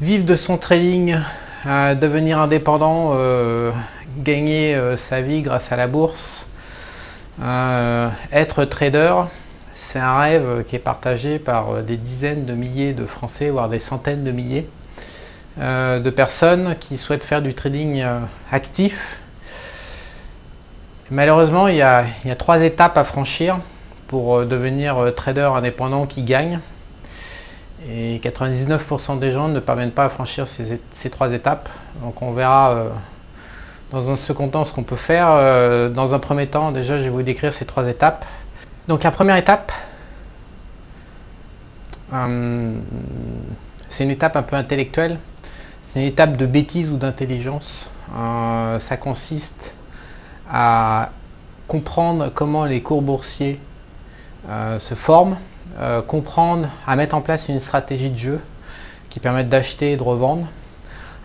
Vivre de son trading, devenir indépendant, gagner sa vie grâce à la bourse, être trader, c'est un rêve qui est partagé par des dizaines de milliers de Français, voire des centaines de milliers de personnes qui souhaitent faire du trading actif. Malheureusement, il y a 3 étapes à franchir pour devenir trader indépendant qui gagne. Et 99% des gens ne parviennent pas à franchir ces 3 étapes. Donc on verra dans un second temps ce qu'on peut faire. Dans un premier temps, déjà, je vais vous décrire ces 3 étapes. Donc la première étape, c'est une étape un peu intellectuelle. C'est une étape de bêtise ou d'intelligence. Ça consiste à comprendre comment les cours boursiers se forment, comprendre, à mettre en place une stratégie de jeu qui permette d'acheter et de revendre,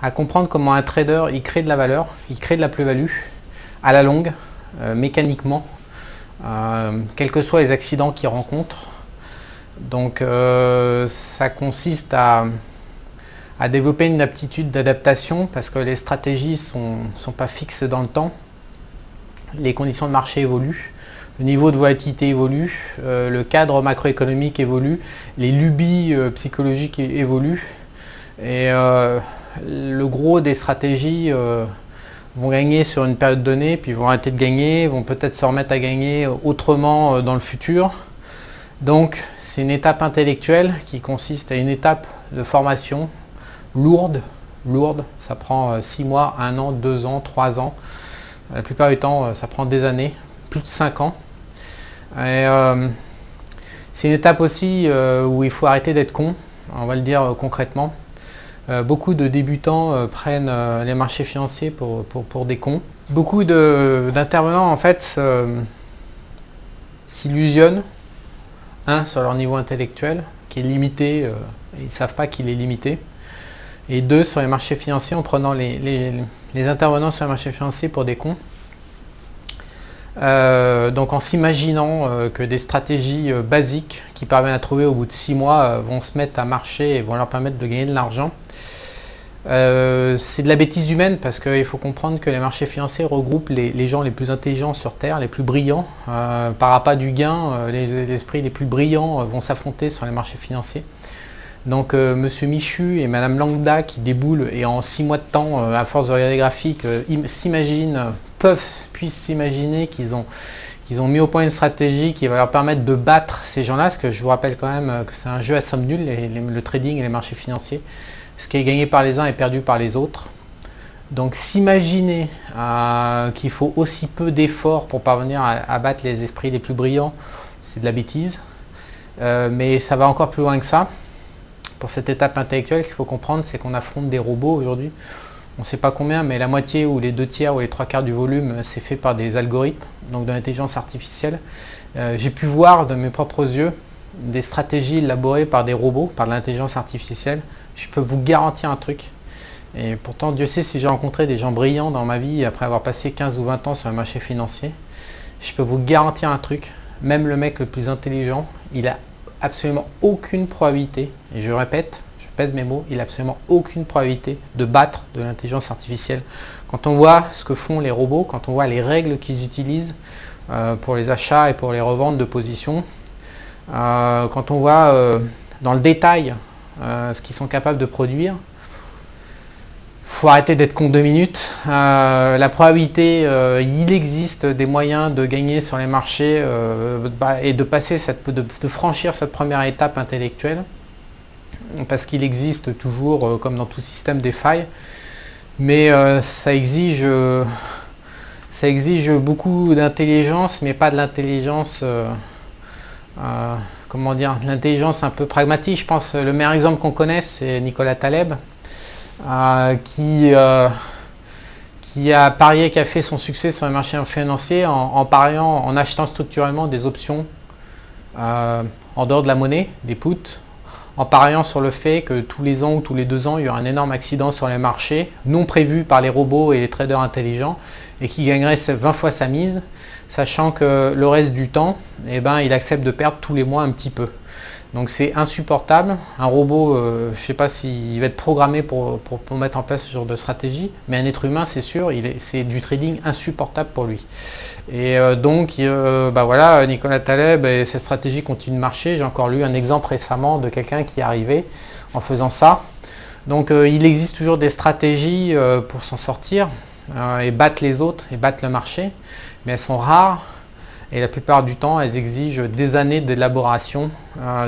à comprendre comment un trader il crée de la valeur, il crée de la plus-value à la longue, mécaniquement, quels que soient les accidents qu'il rencontre. Donc ça consiste à développer une aptitude d'adaptation parce que les stratégies sont pas fixes dans le temps. Les conditions de marché évoluent, le niveau de volatilité évolue, le cadre macroéconomique évolue, les lubies psychologiques évoluent et le gros des stratégies vont gagner sur une période donnée, puis vont arrêter de gagner, vont peut-être se remettre à gagner autrement dans le futur. Donc c'est une étape intellectuelle qui consiste à une étape de formation lourde, ça prend 6 mois, 1 an, 2 ans, 3 ans. La plupart du temps, ça prend des années, plus de 5 ans. Et c'est une étape aussi où il faut arrêter d'être con, on va le dire concrètement. Beaucoup de débutants prennent les marchés financiers pour des cons. Beaucoup d'intervenants en fait s'illusionnent, sur leur niveau intellectuel, qui est limité, ils ne savent pas qu'il est limité. Et 2, sur les marchés financiers, en prenant les intervenants sur les marchés financiers pour des cons. Donc en s'imaginant que des stratégies basiques qu'ils parviennent à trouver au bout de 6 mois vont se mettre à marcher et vont leur permettre de gagner de l'argent. C'est de la bêtise humaine parce qu'il faut comprendre que les marchés financiers regroupent les gens les plus intelligents sur Terre, les plus brillants. Par appât du gain, les esprits les plus brillants vont s'affronter sur les marchés financiers. Donc Monsieur Michu et Madame Lambda qui déboulent et en 6 mois de temps, à force de regarder les graphiques, puissent s'imaginer qu'ils ont mis au point une stratégie qui va leur permettre de battre ces gens-là, parce que je vous rappelle quand même que c'est un jeu à somme nulle, le trading et les marchés financiers. Ce qui est gagné par les uns est perdu par les autres. Donc s'imaginer qu'il faut aussi peu d'efforts pour parvenir à battre les esprits les plus brillants, c'est de la bêtise. Mais ça va encore plus loin que ça. Pour cette étape intellectuelle, ce qu'il faut comprendre, c'est qu'on affronte des robots aujourd'hui. On ne sait pas combien, mais la moitié ou les 2/3 ou les 3/4 du volume, c'est fait par des algorithmes, donc de l'intelligence artificielle. J'ai pu voir de mes propres yeux des stratégies élaborées par des robots, par de l'intelligence artificielle. Je peux vous garantir un truc. Et pourtant, Dieu sait si j'ai rencontré des gens brillants dans ma vie après avoir passé 15 ou 20 ans sur le marché financier. Je peux vous garantir un truc. Même le mec le plus intelligent, il a absolument aucune probabilité, et je répète, je pèse mes mots, il n'a absolument aucune probabilité de battre de l'intelligence artificielle. Quand on voit ce que font les robots, quand on voit les règles qu'ils utilisent pour les achats et pour les reventes de positions, quand on voit dans le détail ce qu'ils sont capables de produire, faut arrêter d'être con 2 minutes. La probabilité, il existe des moyens de gagner sur les marchés et de franchir cette première étape intellectuelle, parce qu'il existe toujours, comme dans tout système, des failles, mais ça exige beaucoup d'intelligence, mais pas de l'intelligence, comment dire, l'intelligence un peu pragmatique. Je pense le meilleur exemple qu'on connaisse, c'est Nicolas Taleb. Qui a parié, qui a fait son succès sur les marchés financiers en pariant, en achetant structurellement des options en dehors de la monnaie, des puts, en pariant sur le fait que tous les ans ou tous les 2 ans, il y aura un énorme accident sur les marchés, non prévu par les robots et les traders intelligents, et qui gagnerait 20 fois sa mise, sachant que le reste du temps, il accepte de perdre tous les mois un petit peu. Donc c'est insupportable. Un robot, je ne sais pas s'il va être programmé pour mettre en place ce genre de stratégie, mais un être humain, c'est sûr, c'est du trading insupportable pour lui. Et donc, voilà, Nicolas Taleb, cette stratégie continue de marcher. J'ai encore lu un exemple récemment de quelqu'un qui est arrivé en faisant ça. Donc il existe toujours des stratégies pour s'en sortir et battre les autres et battre le marché, mais elles sont rares. Et la plupart du temps, elles exigent des années d'élaboration,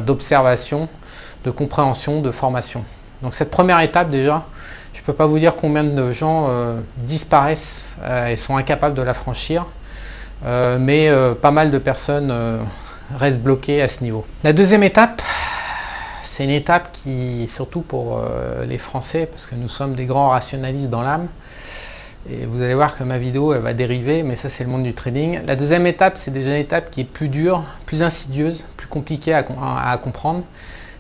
d'observation, de compréhension, de formation. Donc cette première étape déjà, je ne peux pas vous dire combien de gens disparaissent et sont incapables de la franchir, mais pas mal de personnes restent bloquées à ce niveau. La deuxième étape, c'est une étape qui, surtout pour les Français, parce que nous sommes des grands rationalistes dans l'âme, et vous allez voir que ma vidéo elle va dériver, mais ça c'est le monde du trading. La deuxième étape, c'est déjà une étape qui est plus dure, plus insidieuse, plus compliquée à comprendre.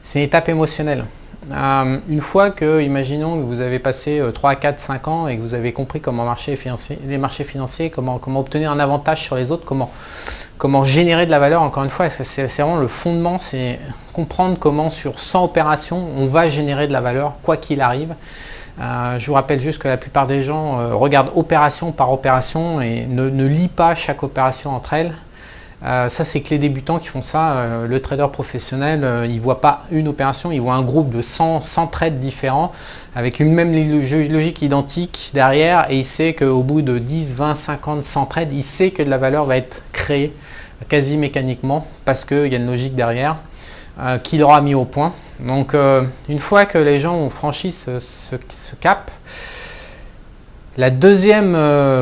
C'est une étape émotionnelle. Une fois que, imaginons que vous avez passé 3, 4, 5 ans et que vous avez compris comment marcher les marchés financiers, comment obtenir un avantage sur les autres, comment générer de la valeur, encore une fois, c'est vraiment le fondement, c'est comprendre comment sur 100 opérations, on va générer de la valeur, quoi qu'il arrive. Je vous rappelle juste que la plupart des gens regardent opération par opération et ne lient pas chaque opération entre elles. Ça, c'est que les débutants qui font ça. Le trader professionnel, il ne voit pas une opération, il voit un groupe de 100 trades différents avec une même logique identique derrière, et il sait qu'au bout de 10, 20, 50, 100 trades, il sait que de la valeur va être créée quasi mécaniquement parce qu'il y a une logique derrière qu'il aura mis au point. Donc une fois que les gens ont franchi ce cap, la deuxième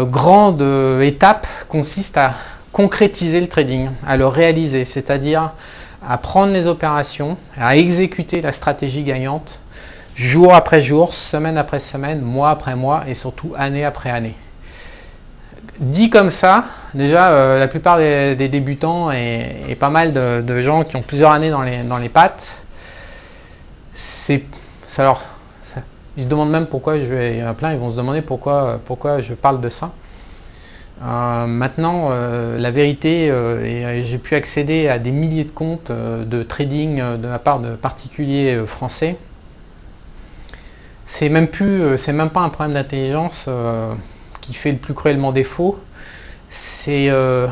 grande étape consiste à concrétiser le trading, à le réaliser, c'est-à-dire à prendre les opérations, à exécuter la stratégie gagnante jour après jour, semaine après semaine, mois après mois et surtout année après année. Dit comme ça, déjà la plupart des débutants et pas mal de gens qui ont plusieurs années dans les pattes, ils se demandent même pourquoi il y en a plein, ils vont se demander pourquoi je parle de ça. Maintenant, la vérité, j'ai pu accéder à des milliers de comptes de trading de la part de particuliers français. C'est même pas un problème d'intelligence qui fait le plus cruellement défaut. C'est de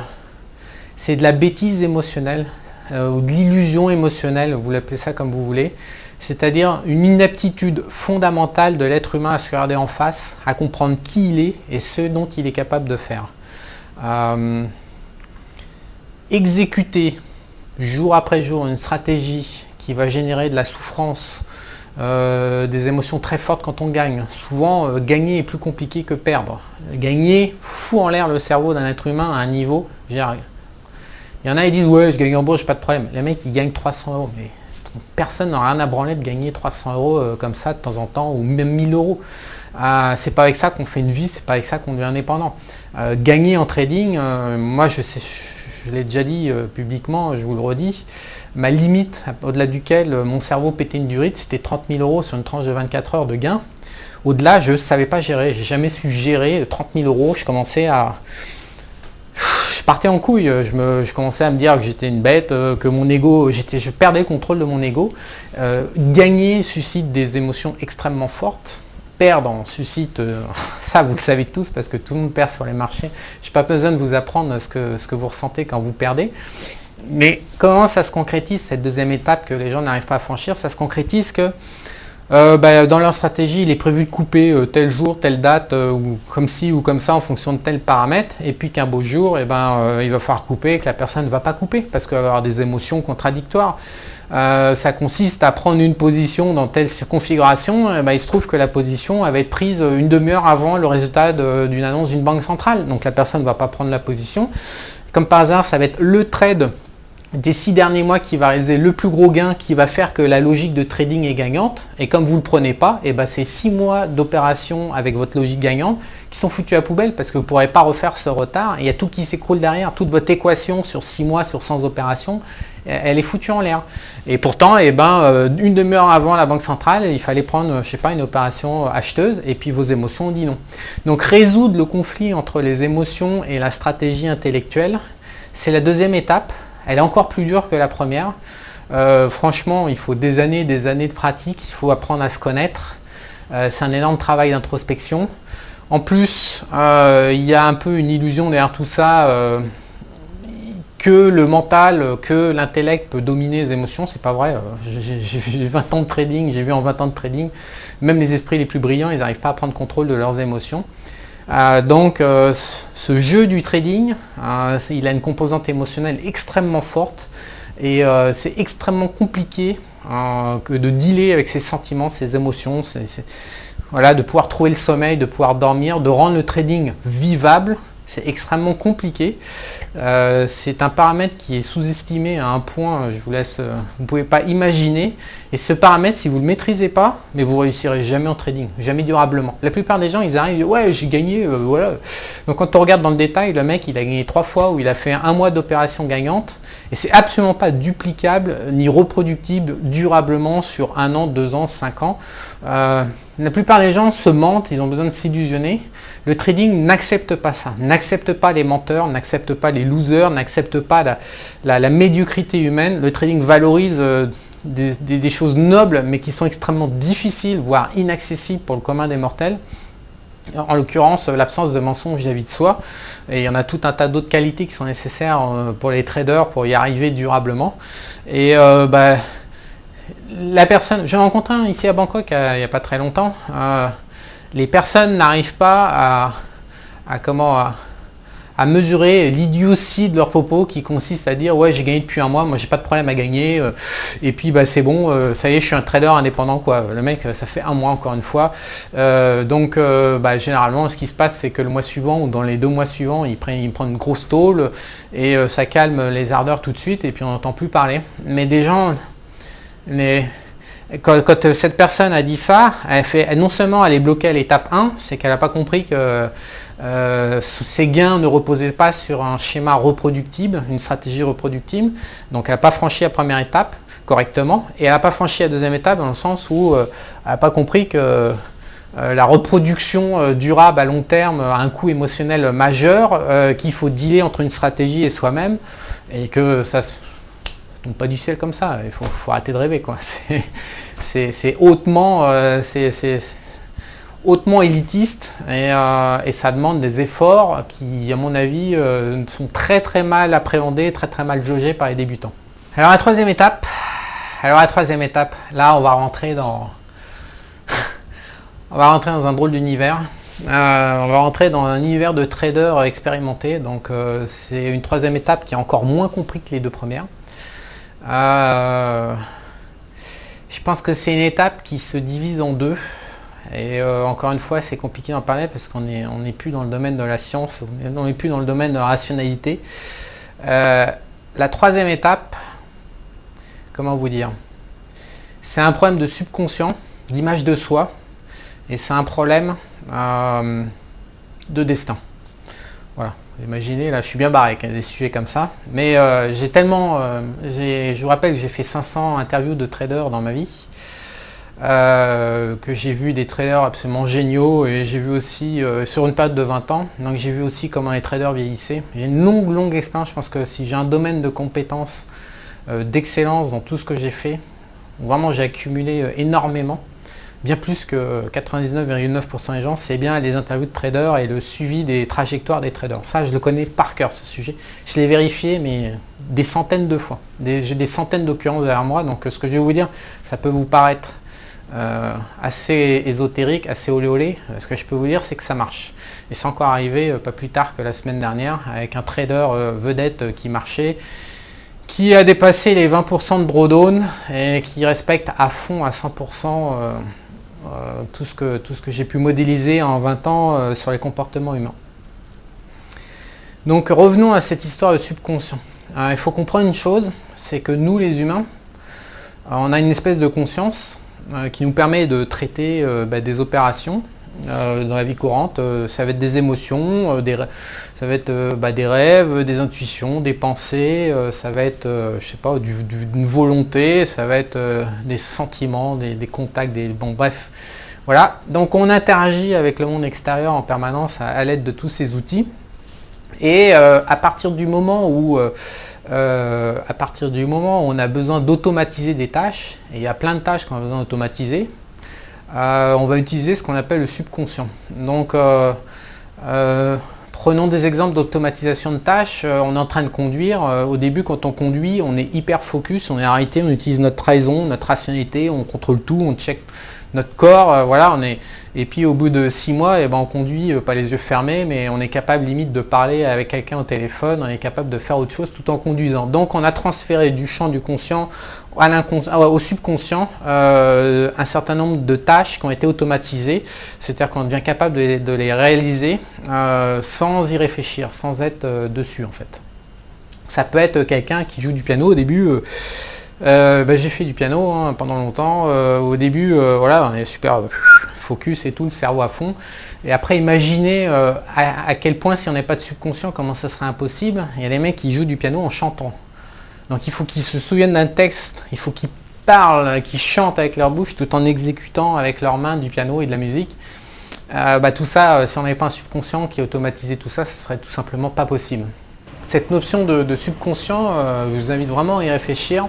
la bêtise émotionnelle ou de l'illusion émotionnelle, vous l'appelez ça comme vous voulez. C'est-à-dire une inaptitude fondamentale de l'être humain à se regarder en face, à comprendre qui il est et ce dont il est capable de faire. Exécuter jour après jour une stratégie qui va générer de la souffrance, des émotions très fortes quand on gagne. Souvent, gagner est plus compliqué que perdre. Gagner fout en l'air le cerveau d'un être humain à un niveau. Il y en a qui disent ouais, je gagne en bourse, j'ai pas de problème. Les mecs, ils gagnent 300 euros. Mais personne n'a rien à branler de gagner 300 euros comme ça de temps en temps, ou même 1000 euros. C'est pas avec ça qu'on fait une vie, c'est pas avec ça qu'on devient indépendant. Gagner en trading, moi je l'ai déjà dit publiquement, je vous le redis, ma limite au-delà duquel mon cerveau pétait une durite, c'était 30 000 euros sur une tranche de 24 heures de gain. Au-delà, je ne savais pas gérer, j'ai jamais su gérer 30 000 euros, je partais en couille, je commençais à me dire que j'étais une bête, que mon ego, je perdais le contrôle de mon ego. Gagner suscite des émotions extrêmement fortes. Perdre suscite, ça vous le savez tous parce que tout le monde perd sur les marchés. Je n'ai pas besoin de vous apprendre ce que vous ressentez quand vous perdez. Mais comment ça se concrétise cette deuxième étape que les gens n'arrivent pas à franchir? Ça se concrétise que dans leur stratégie, il est prévu de couper tel jour, telle date, ou comme ci ou comme ça en fonction de tel paramètre, et puis qu'un beau jour, il va falloir couper et que la personne ne va pas couper parce qu'il va y avoir des émotions contradictoires. Ça consiste à prendre une position dans telle configuration, il se trouve que la position elle va être prise une demi-heure avant le résultat d'une annonce d'une banque centrale. Donc la personne ne va pas prendre la position. Comme par hasard, ça va être le trade des 6 derniers mois qui va réaliser le plus gros gain, qui va faire que la logique de trading est gagnante. Et comme vous ne le prenez pas, c'est 6 mois d'opération avec votre logique gagnante qui sont foutus à poubelle parce que vous ne pourrez pas refaire ce retard. Il y a tout qui s'écroule derrière. Toute votre équation sur 6 mois, sur 100 opérations, elle est foutue en l'air. Et pourtant, une demi-heure avant la banque centrale, il fallait prendre, je sais pas, une opération acheteuse et puis vos émotions ont dit non. Donc résoudre le conflit entre les émotions et la stratégie intellectuelle, c'est la deuxième étape. Elle est encore plus dure que la première. Franchement, il faut des années de pratique, il faut apprendre à se connaître. C'est un énorme travail d'introspection. En plus, il y a un peu une illusion derrière tout ça, que le mental, que l'intellect peut dominer les émotions. C'est pas vrai. J'ai 20 ans de trading, j'ai vu en 20 ans de trading, même les esprits les plus brillants, ils n'arrivent pas à prendre contrôle de leurs émotions. Donc ce jeu du trading, il a une composante émotionnelle extrêmement forte et c'est extrêmement compliqué que de dealer avec ses sentiments, ses émotions, voilà, de pouvoir trouver le sommeil, de pouvoir dormir, de rendre le trading vivable. C'est extrêmement compliqué. C'est un paramètre qui est sous-estimé à un point, je vous laisse, vous ne pouvez pas imaginer. Et ce paramètre, si vous ne le maîtrisez pas, mais vous ne réussirez jamais en trading, jamais durablement. La plupart des gens, ils arrivent, ouais, j'ai gagné, voilà. Donc quand on regarde dans le détail, le mec, il a gagné 3 fois ou il a fait un mois d'opération gagnante. Et c'est absolument pas duplicable ni reproductible durablement sur 1 an, 2 ans, 5 ans. La plupart des gens se mentent, ils ont besoin de s'illusionner. Le trading n'accepte pas ça, n'accepte pas les menteurs, n'accepte pas les losers, n'accepte pas la médiocrité humaine. Le trading valorise des choses nobles mais qui sont extrêmement difficiles, voire inaccessibles pour le commun des mortels. En l'occurrence, l'absence de mensonge vis-à-vis de soi. Et il y en a tout un tas d'autres qualités qui sont nécessaires pour les traders pour y arriver durablement. Et la personne, j'ai rencontré un ici à Bangkok il n'y a pas très longtemps. Les personnes n'arrivent pas à mesurer l'idiotie de leur propos qui consiste à dire ouais, j'ai gagné depuis 1 mois, moi j'ai pas de problème à gagner, et puis c'est bon, ça y est, je suis un trader indépendant quoi. Le mec, ça fait 1 mois encore une fois. Donc généralement ce qui se passe, c'est que le mois suivant ou dans les 2 mois suivants, il prend une grosse tôle et ça calme les ardeurs tout de suite et puis on n'entend plus parler. Mais des gens, quand cette personne a dit ça, non seulement elle est bloquée à l'étape 1, c'est qu'elle n'a pas compris que ses gains ne reposaient pas sur un schéma reproductible, une stratégie reproductible. Donc elle n'a pas franchi la première étape correctement et elle n'a pas franchi la deuxième étape dans le sens où elle n'a pas compris que la reproduction durable à long terme a un coût émotionnel majeur, qu'il faut dealer entre une stratégie et soi-même et que ça se tombe pas du ciel comme ça, il faut arrêter de rêver quoi. C'est hautement élitiste et ça demande des efforts qui à mon avis sont très très mal appréhendés, très très mal jaugés par les débutants. Alors la troisième étape, là on va rentrer dans un drôle d'univers. On va rentrer dans un univers de traders expérimentés, donc c'est une troisième étape qui est encore moins compris que les 2 premières. Je pense que c'est une étape qui se divise en 2 et encore une fois c'est compliqué d'en parler parce qu'on n'est plus dans le domaine de la science, on n'est plus dans le domaine de la rationalité. La troisième étape, comment vous dire, c'est un problème de subconscient, d'image de soi et c'est un problème de destin. Voilà. Imaginez, là je suis bien barré avec des sujets comme ça, mais je vous rappelle que j'ai fait 500 interviews de traders dans ma vie, que j'ai vu des traders absolument géniaux et j'ai vu aussi sur une période de 20 ans, donc j'ai vu aussi comment les traders vieillissaient. J'ai une longue expérience, je pense que si j'ai un domaine de compétences, d'excellence dans tout ce que j'ai fait, vraiment j'ai accumulé énormément. Bien plus que 99,9% des gens, c'est bien les interviews de traders et le suivi des trajectoires des traders. Ça, je le connais par cœur, ce sujet. Je l'ai vérifié, mais des centaines de fois. J'ai des centaines d'occurrences derrière moi, donc ce que je vais vous dire, ça peut vous paraître assez ésotérique, assez olé olé. Ce que je peux vous dire, c'est que ça marche. Et c'est encore arrivé pas plus tard que la semaine dernière, avec un trader vedette qui marchait, qui a dépassé les 20% de drawdown et qui respecte à fond, à 100%, tout ce que j'ai pu modéliser en 20 ans sur les comportements humains. Donc revenons à cette histoire de subconscient. Il faut comprendre une chose, c'est que nous les humains, on a une espèce de conscience qui nous permet de traiter des opérations dans la vie courante. Ça va être des émotions, ça va être des rêves, des intuitions, des pensées, ça va être je sais pas, une volonté, ça va être des sentiments, des contacts, bon bref. Voilà, donc on interagit avec le monde extérieur en permanence à l'aide de tous ces outils. Et à partir du moment où à partir du moment où on a besoin d'automatiser des tâches, et il y a plein de tâches qu'on a besoin d'automatiser, on va utiliser ce qu'on appelle le subconscient. Donc, prenons des exemples d'automatisation de tâches. On est en train de conduire. Au début, quand on conduit, on est hyper focus, on est arrêté, on utilise notre raison, notre rationalité, on contrôle tout, on check notre corps, voilà, et puis au bout de 6 mois, on conduit pas les yeux fermés, mais on est capable limite de parler avec quelqu'un au téléphone, on est capable de faire autre chose tout en conduisant. Donc on a transféré du champ du conscient au subconscient un certain nombre de tâches qui ont été automatisées, c'est-à-dire qu'on devient capable de les réaliser sans y réfléchir, sans être dessus en fait. Ça peut être quelqu'un qui joue du piano au début. J'ai fait du piano pendant longtemps. Au début, voilà, on est super focus et tout, le cerveau à fond. Et après, imaginez à quel point, si on n'est pas de subconscient, comment ça serait impossible. Il y a des mecs qui jouent du piano en chantant. Donc il faut qu'ils se souviennent d'un texte, il faut qu'ils parlent, qu'ils chantent avec leur bouche tout en exécutant avec leurs mains du piano et de la musique. Tout ça, si on n'avait pas un subconscient qui automatisait tout ça, ce serait tout simplement pas possible. Cette notion de subconscient, je vous invite vraiment à y réfléchir.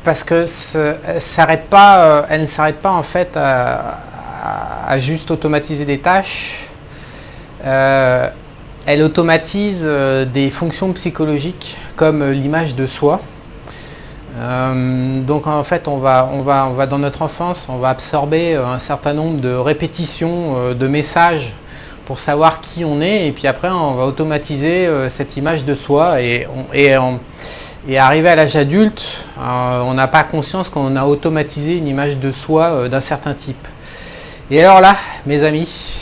Parce que elle ne s'arrête pas en fait à juste automatiser des tâches. Elle automatise des fonctions psychologiques comme l'image de soi. Donc en fait on va dans notre enfance, on va absorber un certain nombre de répétitions de messages pour savoir qui on est, et puis après on va automatiser cette image de soi, et arrivé à l'âge adulte, on n'a pas conscience qu'on a automatisé une image de soi d'un certain type. Et alors là, mes amis,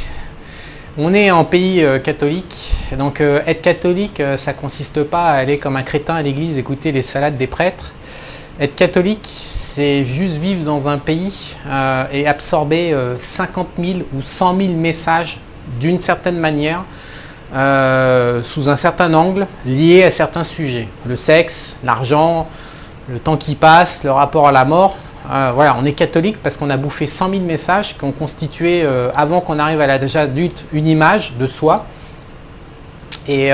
on est en pays catholique, donc être catholique, ça ne consiste pas à aller comme un crétin à l'église écouter les salades des prêtres. Être catholique, c'est juste vivre dans un pays et absorber 50 000 ou 100 000 messages d'une certaine manière, sous un certain angle, liés à certains sujets. Le sexe, l'argent, le temps qui passe, le rapport à la mort. Voilà, on est catholique parce qu'on a bouffé 100 000 messages qui ont constitué, avant qu'on arrive à l'âge adulte, une image de soi. Et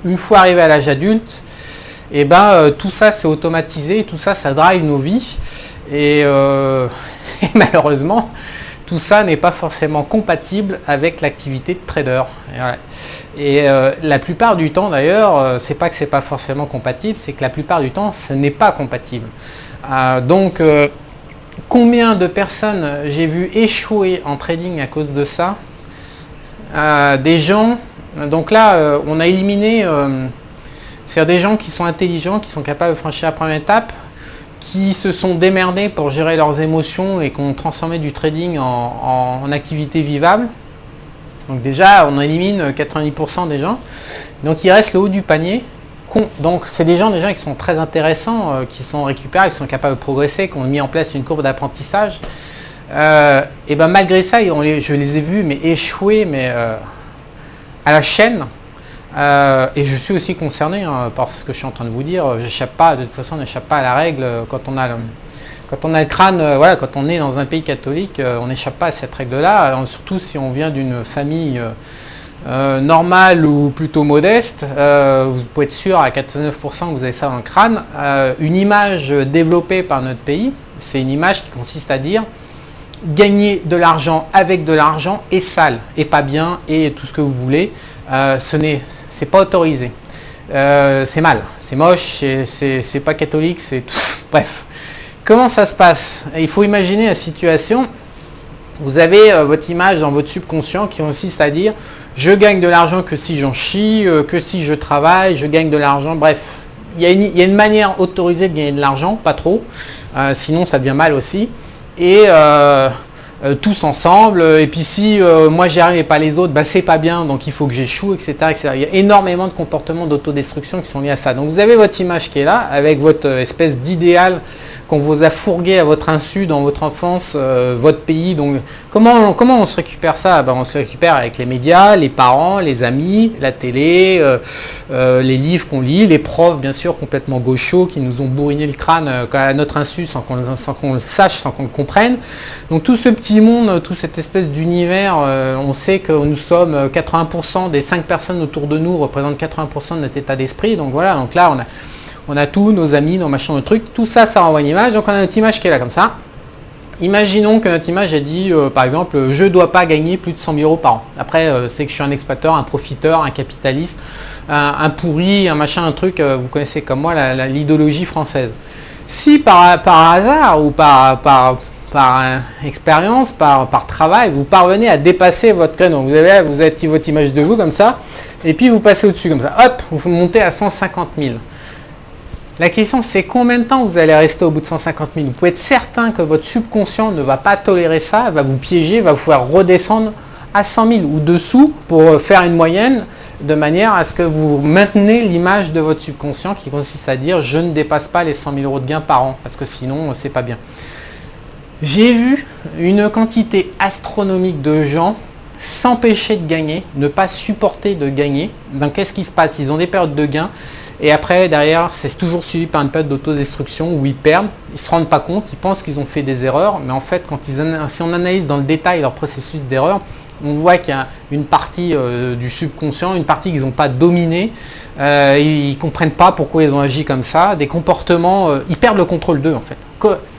une fois arrivé à l'âge adulte, tout ça c'est automatisé, tout ça, ça drive nos vies. Et malheureusement, tout ça n'est pas forcément compatible avec l'activité de trader. Et la plupart du temps d'ailleurs, c'est pas que c'est pas forcément compatible, c'est que la plupart du temps, ce n'est pas compatible. Donc, combien de personnes j'ai vu échouer en trading à cause de ça? Des gens, donc là, on a éliminé, c'est-à-dire des gens qui sont intelligents, qui sont capables de franchir la première étape, qui se sont démerdés pour gérer leurs émotions et qui ont transformé du trading en activité vivable. Donc déjà, on élimine 90% des gens. Donc il reste le haut du panier. Donc c'est des gens déjà qui sont très intéressants, qui sont récupérables, qui sont capables de progresser, qui ont mis en place une courbe d'apprentissage. Et malgré ça, je les ai vus échouer à la chaîne. Et je suis aussi concerné par ce que je suis en train de vous dire. J'échappe pas, de toute façon, on n'échappe pas à la règle quand on a le crâne, voilà, quand on est dans un pays catholique, on n'échappe pas à cette règle-là. Surtout si on vient d'une famille normale ou plutôt modeste, vous pouvez être sûr à 99% que vous avez ça dans le crâne. Une image développée par notre pays, c'est une image qui consiste à dire gagner de l'argent avec de l'argent est sale, et pas bien, et tout ce que vous voulez. C'est pas autorisé, c'est mal, c'est moche, c'est pas catholique, c'est tout. Bref, comment ça se passe? Il faut imaginer la situation. Vous avez votre image dans votre subconscient qui consiste à dire je gagne de l'argent que si j'en chie, que si je travaille, je gagne de l'argent. Bref, il y a une manière autorisée de gagner de l'argent, pas trop, sinon ça devient mal aussi. Et tous ensemble, et puis si moi j'y arrive et pas les autres, c'est pas bien, donc il faut que j'échoue, etc., etc. Il y a énormément de comportements d'autodestruction qui sont liés à ça. Donc vous avez votre image qui est là, avec votre espèce d'idéal qu'on vous a fourgué à votre insu dans votre enfance, votre pays. Donc comment on se récupère ça? On se récupère avec les médias, les parents, les amis, la télé, les livres qu'on lit, les profs bien sûr complètement gauchos qui nous ont bourriné le crâne à notre insu sans qu'on le sache, sans qu'on le comprenne. Donc tout ce petit petit monde, toute cette espèce d'univers, on sait que nous sommes 80% des 5 personnes autour de nous représentent 80% de notre état d'esprit. Donc voilà, donc là on a tous nos amis, nos machins, nos trucs, tout ça, ça renvoie une image. Donc on a notre image qui est là comme ça. Imaginons que notre image a dit, par exemple, je ne dois pas gagner plus de 100 000 euros par an. Après, c'est que je suis un exploiteur, un profiteur, un capitaliste, un pourri, un machin, un truc, vous connaissez comme moi l'idéologie française. Si par hasard ou par expérience, par travail, vous parvenez à dépasser votre créneau, vous avez votre image de vous comme ça, et puis vous passez au-dessus comme ça, hop, vous montez à 150 000. La question, c'est combien de temps vous allez rester au bout de 150 000. Vous pouvez être certain que votre subconscient ne va pas tolérer ça, va vous piéger, va vous faire redescendre à 100 000 ou dessous pour faire une moyenne, de manière à ce que vous maintenez l'image de votre subconscient qui consiste à dire je ne dépasse pas les 100 000 euros de gains par an, parce que sinon, c'est pas bien. J'ai vu une quantité astronomique de gens s'empêcher de gagner, ne pas supporter de gagner. Donc qu'est-ce qui se passe? Ils ont des périodes de gains. Et après, derrière, c'est toujours suivi par une période d'autodestruction où ils perdent, ils ne se rendent pas compte, ils pensent qu'ils ont fait des erreurs, mais en fait, si on analyse dans le détail leur processus d'erreur, on voit qu'il y a une partie du subconscient, une partie qu'ils n'ont pas dominée, ils ne comprennent pas pourquoi ils ont agi comme ça, des comportements, ils perdent le contrôle d'eux en fait.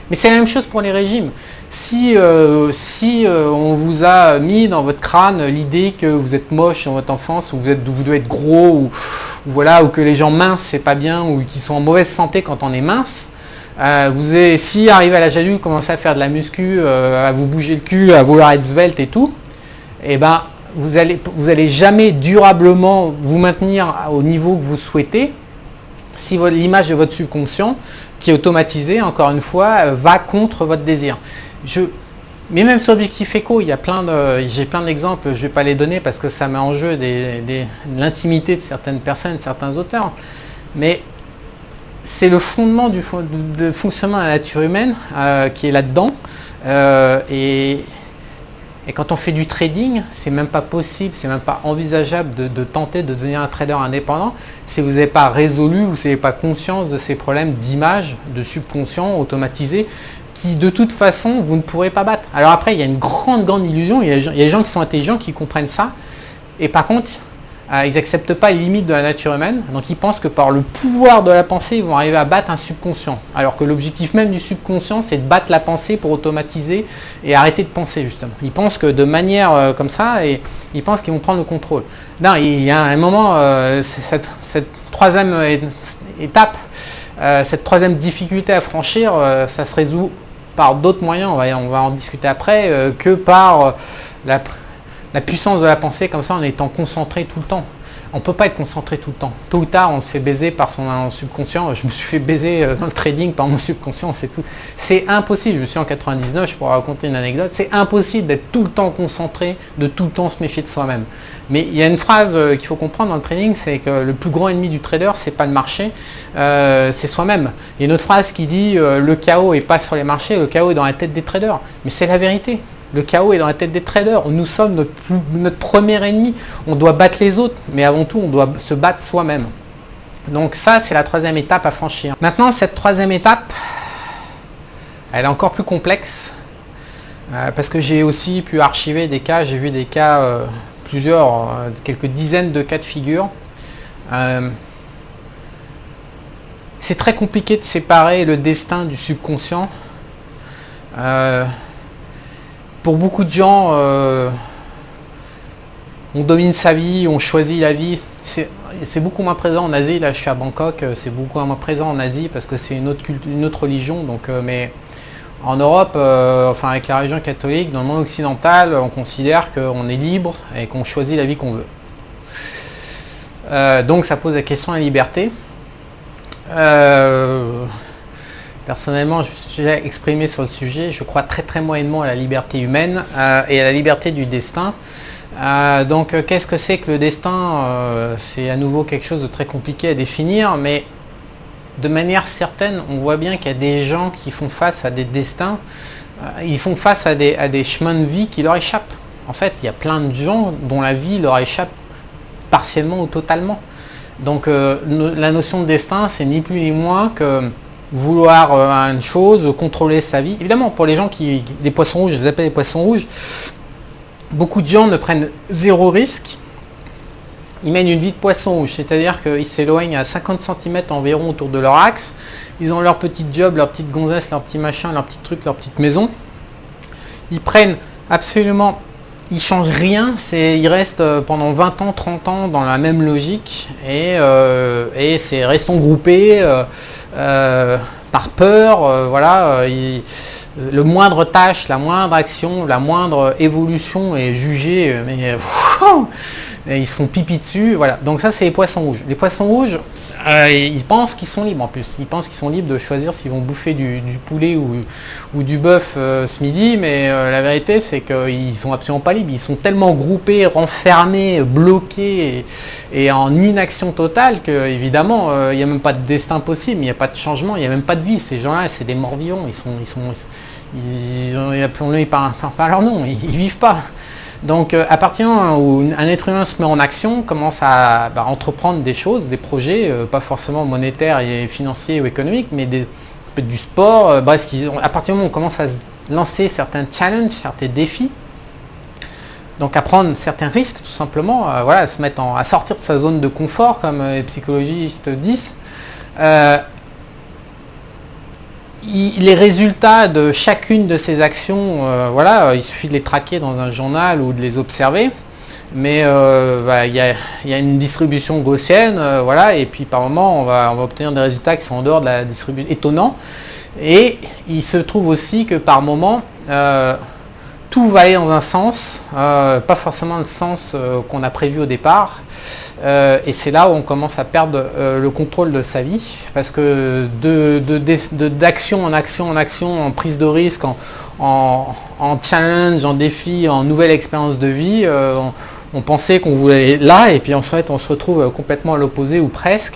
Mais c'est la même chose pour les régimes. Si on vous a mis dans votre crâne l'idée que vous êtes moche dans votre enfance, ou vous devez être gros, ou que les gens minces c'est pas bien, ou qui sont en mauvaise santé quand on est mince, si arrivé à l'âge adulte, vous commencez à faire de la muscu, à vous bouger le cul, à vouloir être svelte et tout, et ben vous allez jamais durablement vous maintenir au niveau que vous souhaitez si l'image de votre subconscient, qui est automatisée, encore une fois, va contre votre désir. Mais même sur Objectif Éco, j'ai plein d'exemples, je ne vais pas les donner parce que ça met en jeu l'intimité de certaines personnes, de certains auteurs. Mais c'est le fondement du fonctionnement de la nature humaine qui est là-dedans. Et quand on fait du trading, c'est même pas possible, c'est même pas envisageable de tenter de devenir un trader indépendant si vous n'avez pas résolu, vous n'avez pas conscience de ces problèmes d'image, de subconscient automatisé, qui de toute façon vous ne pourrez pas battre. Alors après, il y a une grande illusion, il y a des gens qui sont intelligents, qui comprennent ça, et par contre, ils n'acceptent pas les limites de la nature humaine, donc ils pensent que par le pouvoir de la pensée, ils vont arriver à battre un subconscient. Alors que l'objectif même du subconscient, c'est de battre la pensée pour automatiser et arrêter de penser justement. Ils pensent que de manière comme ça, et ils pensent qu'ils vont prendre le contrôle. Non, il y a un moment, cette troisième étape, cette troisième difficulté à franchir, ça se résout par d'autres moyens, on va en discuter après, que par la puissance de la pensée comme ça en étant concentré tout le temps. On ne peut pas être concentré tout le temps. Tôt ou tard, on se fait baiser par son subconscient. Je me suis fait baiser dans le trading par mon subconscient, c'est tout. C'est impossible. Je suis en 99, je pourrais raconter une anecdote. C'est impossible d'être tout le temps concentré, de tout le temps se méfier de soi-même. Mais il y a une phrase qu'il faut comprendre dans le trading, c'est que le plus grand ennemi du trader, c'est pas le marché, c'est soi-même. Il y a une autre phrase qui dit le chaos est pas sur les marchés, le chaos est dans la tête des traders. Mais c'est la vérité. Le chaos est dans la tête des traders. Nous sommes notre premier ennemi. On doit battre les autres, mais avant tout, on doit se battre soi-même. Donc ça, c'est la troisième étape à franchir. Maintenant, cette troisième étape, elle est encore plus complexe, parce que j'ai aussi pu archiver des cas, j'ai vu des cas, quelques dizaines de cas de figure. C'est très compliqué de séparer le destin du subconscient. Pour beaucoup de gens, on domine sa vie, on choisit la vie. C'est beaucoup moins présent en Asie. Là, je suis à Bangkok, c'est beaucoup moins présent en Asie parce que c'est une autre religion. Donc, mais en Europe, enfin avec la religion catholique, dans le monde occidental, on considère qu'on est libre et qu'on choisit la vie qu'on veut. Donc, ça pose la question de la liberté. Personnellement, je me suis déjà exprimé sur le sujet. Je crois très moyennement à la liberté humaine et à la liberté du destin. Donc, qu'est-ce que c'est que le destin? C'est à nouveau quelque chose de très compliqué à définir, mais de manière certaine, on voit bien qu'il y a des gens qui font face à des destins, ils font face à des chemins de vie qui leur échappent. En fait, il y a plein de gens dont la vie leur échappe partiellement ou totalement. Donc, la notion de destin, c'est ni plus ni moins que vouloir une chose, contrôler sa vie. Évidemment, pour les gens des poissons rouges, je les appelle les poissons rouges, beaucoup de gens ne prennent zéro risque. Ils mènent une vie de poisson rouge, c'est-à-dire qu'ils s'éloignent à 50 cm environ autour de leur axe. Ils ont leur petit job, leur petite gonzesse, leur petit machin, leur petit truc, leur petite maison. Ils prennent absolument, ils changent rien, ils restent pendant 20 ans, 30 ans dans la même logique et c'est restons groupés par peur, voilà. Le moindre tâche, la moindre action, la moindre évolution est jugée, mais et ils se font pipi dessus, voilà. Donc ça, c'est les poissons rouges. Les poissons rouges, ils pensent qu'ils sont libres en plus. Ils pensent qu'ils sont libres de choisir s'ils vont bouffer du poulet ou du bœuf ce midi, mais la vérité, c'est qu'ils sont absolument pas libres. Ils sont tellement groupés, renfermés, bloqués et en inaction totale que, évidemment, il n'y a même pas de destin possible, il n'y a pas de changement, il n'y a même pas de vie. Ces gens-là, c'est des morts-vivants. Appelons-les par leur nom, ils vivent pas. Donc à partir du moment où un être humain se met en action, commence à entreprendre des choses, des projets, pas forcément monétaires et financiers ou économiques, mais peut-être du sport, bref, à partir du moment où on commence à se lancer certains challenges, certains défis, donc à prendre certains risques tout simplement, voilà, à sortir de sa zone de confort, comme les psychologistes disent, les résultats de chacune de ces actions, voilà, il suffit de les traquer dans un journal ou de les observer, mais il y a une distribution gaussienne, voilà, et puis par moment on va obtenir des résultats qui sont en dehors de la distribution, étonnants, et il se trouve aussi que par moment tout va aller dans un sens, pas forcément le sens qu'on a prévu au départ. Et c'est là où on commence à perdre le contrôle de sa vie, parce que d'action en action en action, en prise de risque, en challenge, en défi, en nouvelle expérience de vie, on pensait qu'on voulait aller là, et puis en fait on se retrouve complètement à l'opposé ou presque.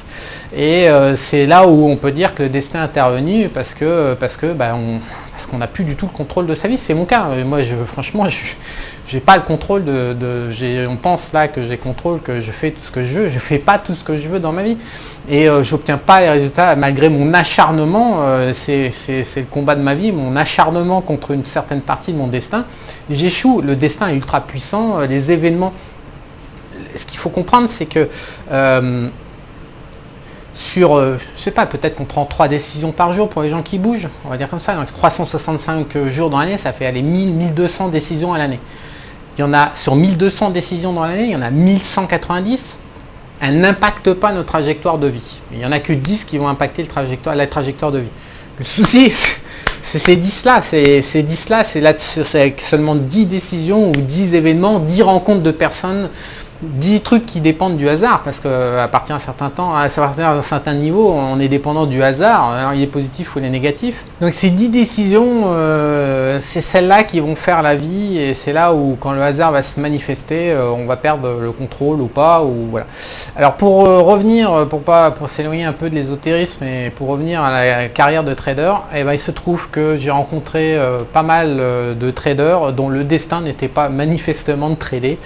Et c'est là où on peut dire que le destin est intervenu, parce qu'on n'a plus du tout le contrôle de sa vie. C'est mon cas. Moi, franchement, je n'ai pas le contrôle on pense là que j'ai contrôle, que je fais tout ce que je veux. Je ne fais pas tout ce que je veux dans ma vie. Et je n'obtiens pas les résultats malgré mon acharnement. C'est le combat de ma vie, mon acharnement contre une certaine partie de mon destin. J'échoue. Le destin est ultra puissant. Les événements... Ce qu'il faut comprendre, c'est que... je sais pas, peut-être qu'on prend 3 décisions par jour pour les gens qui bougent, on va dire comme ça, donc 365 jours dans l'année, ça fait aller 1200 décisions à l'année. Il y en a, sur 1200 décisions dans l'année, il y en a 1190, elles n'impactent pas notre trajectoire de vie. Il n'y en a que 10 qui vont impacter la trajectoire de vie. Le souci, c'est ces 10-là, c'est avec seulement 10 décisions ou 10 événements, 10 rencontres de personnes, 10 trucs qui dépendent du hasard, parce qu'à partir d'un certain niveau, on est dépendant du hasard, alors il est positif ou il est négatif. Donc ces 10 décisions, c'est celles-là qui vont faire la vie, et c'est là où, quand le hasard va se manifester, on va perdre le contrôle ou pas, ou voilà. Alors pour revenir, pour s'éloigner un peu de l'ésotérisme, et pour revenir à la carrière de trader, il se trouve que j'ai rencontré pas mal de traders dont le destin n'était pas manifestement de trader,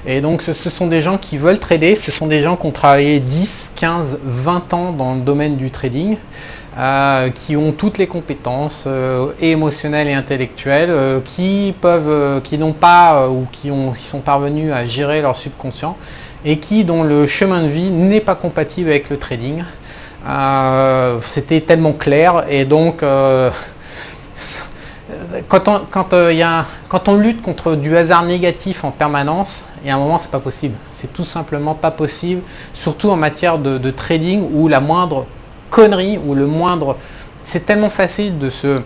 et donc ce sont des gens qui veulent trader, ce sont des gens qui ont travaillé 10, 15, 20 ans dans le domaine du trading, qui ont toutes les compétences émotionnelles et intellectuelles, qui n'ont pas ou qui sont parvenus à gérer leur subconscient, et dont le chemin de vie n'est pas compatible avec le trading. C'était tellement clair, et donc quand on lutte contre du hasard négatif en permanence, et à un moment c'est pas possible, c'est tout simplement pas possible, surtout en matière de trading, où la moindre connerie, ou c'est tellement facile de se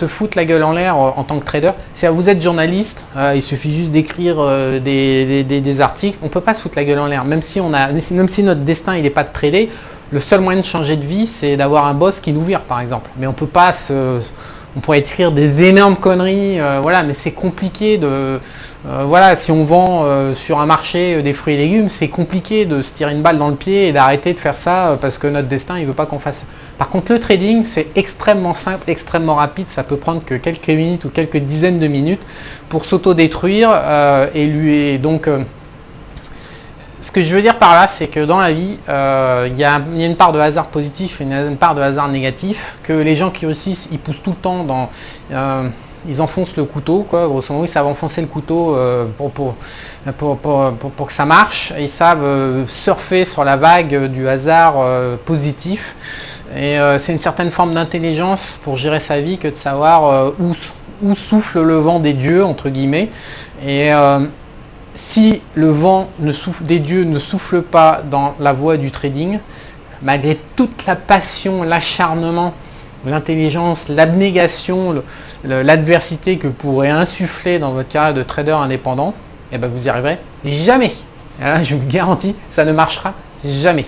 foutre la gueule en l'air en tant que trader. C'est-à-dire, vous êtes journaliste, il suffit juste d'écrire des articles, on ne peut pas se foutre la gueule en l'air, même si notre destin il n'est pas de trader. Le seul moyen de changer de vie, c'est d'avoir un boss qui nous vire, par exemple. Mais on peut pas on pourrait écrire des énormes conneries, voilà, mais c'est compliqué voilà, si on vend sur un marché des fruits et légumes, c'est compliqué de se tirer une balle dans le pied et d'arrêter de faire ça parce que notre destin, il veut pas qu'on fasse ça. Par contre, le trading, c'est extrêmement simple, extrêmement rapide, ça peut prendre que quelques minutes ou quelques dizaines de minutes pour s'auto-détruire, et donc Ce que je veux dire par là, c'est que dans la vie, il y a une part de hasard positif et une part de hasard négatif, que les gens qui réussissent, ils poussent tout le temps dans... ils enfoncent le couteau, quoi, grosso modo, ils savent enfoncer le couteau pour que ça marche. Ils savent surfer sur la vague du hasard positif. Et c'est une certaine forme d'intelligence pour gérer sa vie que de savoir où souffle le vent des dieux, entre guillemets. Et si le vent des dieux ne souffle pas dans la voie du trading, malgré toute la passion, l'acharnement, l'intelligence, l'abnégation, l'adversité que pourrait insuffler dans votre carrière de trader indépendant, eh ben vous y arriverez jamais. Et là, je vous garantis, ça ne marchera jamais.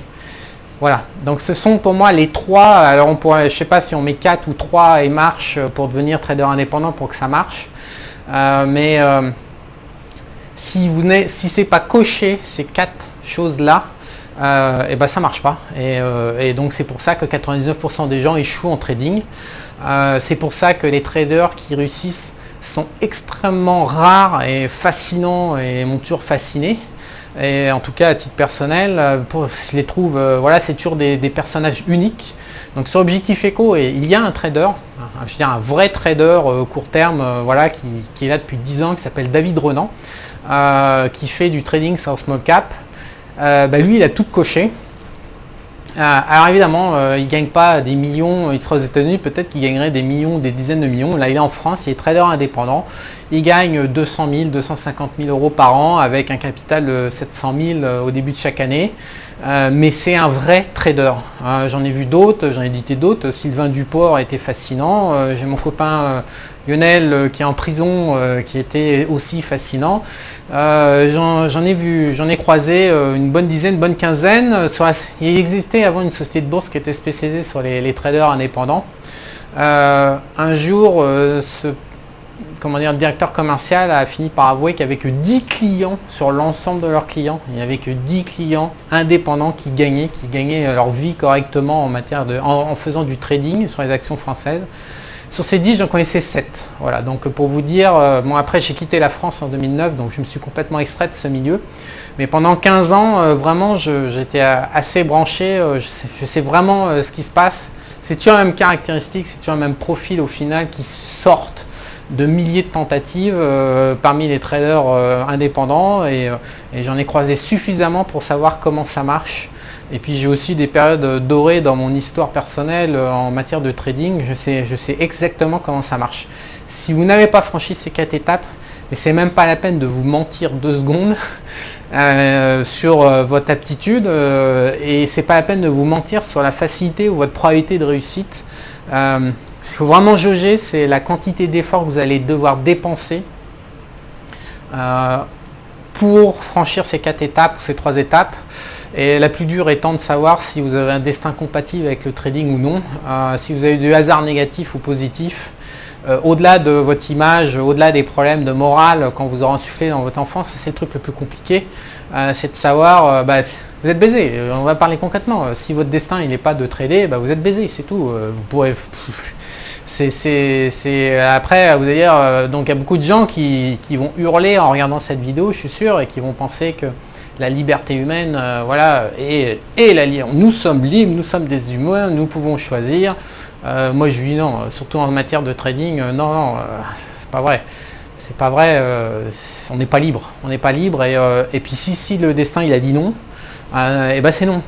Voilà, donc ce sont pour moi les trois. Alors on pourrait, je ne sais pas si on met 4 ou 3 et marche pour devenir trader indépendant pour que ça marche. Si c'est pas coché ces 4 choses-là, et ben ça marche pas. Et donc c'est pour ça que 99% des gens échouent en trading. C'est pour ça que les traders qui réussissent sont extrêmement rares et fascinants et m'ont toujours fasciné. Et en tout cas à titre personnel, je les trouve, voilà, c'est toujours des personnages uniques. Donc sur Objectif Eco, il y a un trader, je veux dire un vrai trader court terme, voilà, qui est là depuis 10 ans, qui s'appelle David Renan, qui fait du trading sur small cap. Lui, il a tout coché. Alors évidemment, il ne gagne pas des millions, il sera aux États-Unis, peut-être qu'il gagnerait des millions, des dizaines de millions. Là, il est en France, il est trader indépendant. Il gagne 200 000, 250 000 euros par an avec un capital de 700 000 au début de chaque année. Mais c'est un vrai trader. J'en ai vu d'autres, j'en ai édité d'autres. Sylvain Duport était fascinant. J'ai mon copain Lionel qui est en prison, qui était aussi fascinant. J'en ai croisé une bonne dizaine, une bonne quinzaine. Il existait avant une société de bourse qui était spécialisée sur les traders indépendants. Un jour, le directeur commercial a fini par avouer qu'il n'y avait que 10 clients sur l'ensemble de leurs clients. Il n'y avait que 10 clients indépendants qui gagnaient leur vie correctement en faisant du trading sur les actions françaises. Sur ces 10, j'en connaissais 7. Voilà, donc pour vous dire, après j'ai quitté la France en 2009, donc je me suis complètement extrait de ce milieu. Mais pendant 15 ans, vraiment, j'étais assez branché, je sais vraiment ce qui se passe. C'est toujours la même caractéristique, c'est toujours le même profil au final qui sortent de milliers de tentatives parmi les traders indépendants et j'en ai croisé suffisamment pour savoir comment ça marche. Et puis j'ai aussi des périodes dorées dans mon histoire personnelle en matière de trading. Je sais exactement comment ça marche. Si vous n'avez pas franchi ces 4 étapes, mais c'est même pas la peine de vous mentir 2 secondes sur votre aptitude et c'est pas la peine de vous mentir sur la facilité ou votre probabilité de réussite. Ce qu'il faut vraiment jauger, c'est la quantité d'efforts que vous allez devoir dépenser pour franchir ces 4 étapes ou ces 3 étapes. Et la plus dure étant de savoir si vous avez un destin compatible avec le trading ou non, si vous avez du hasard négatif ou positif. Au-delà de votre image, au-delà des problèmes de morale quand vous aurez insufflé dans votre enfance, c'est le truc le plus compliqué, c'est de savoir, vous êtes baisé. On va parler concrètement. Si votre destin il n'est pas de trader, vous êtes baisé, c'est tout. Vous pourrez... Après, vous allez dire, donc il y a beaucoup de gens qui vont hurler en regardant cette vidéo, je suis sûr, et qui vont penser que la liberté humaine, voilà, et nous sommes libres, nous sommes des humains, nous pouvons choisir. Moi je dis non, surtout en matière de trading, non, c'est pas vrai. C'est pas vrai, on n'est pas libre. On n'est pas libre et puis si le destin il a dit non, c'est non.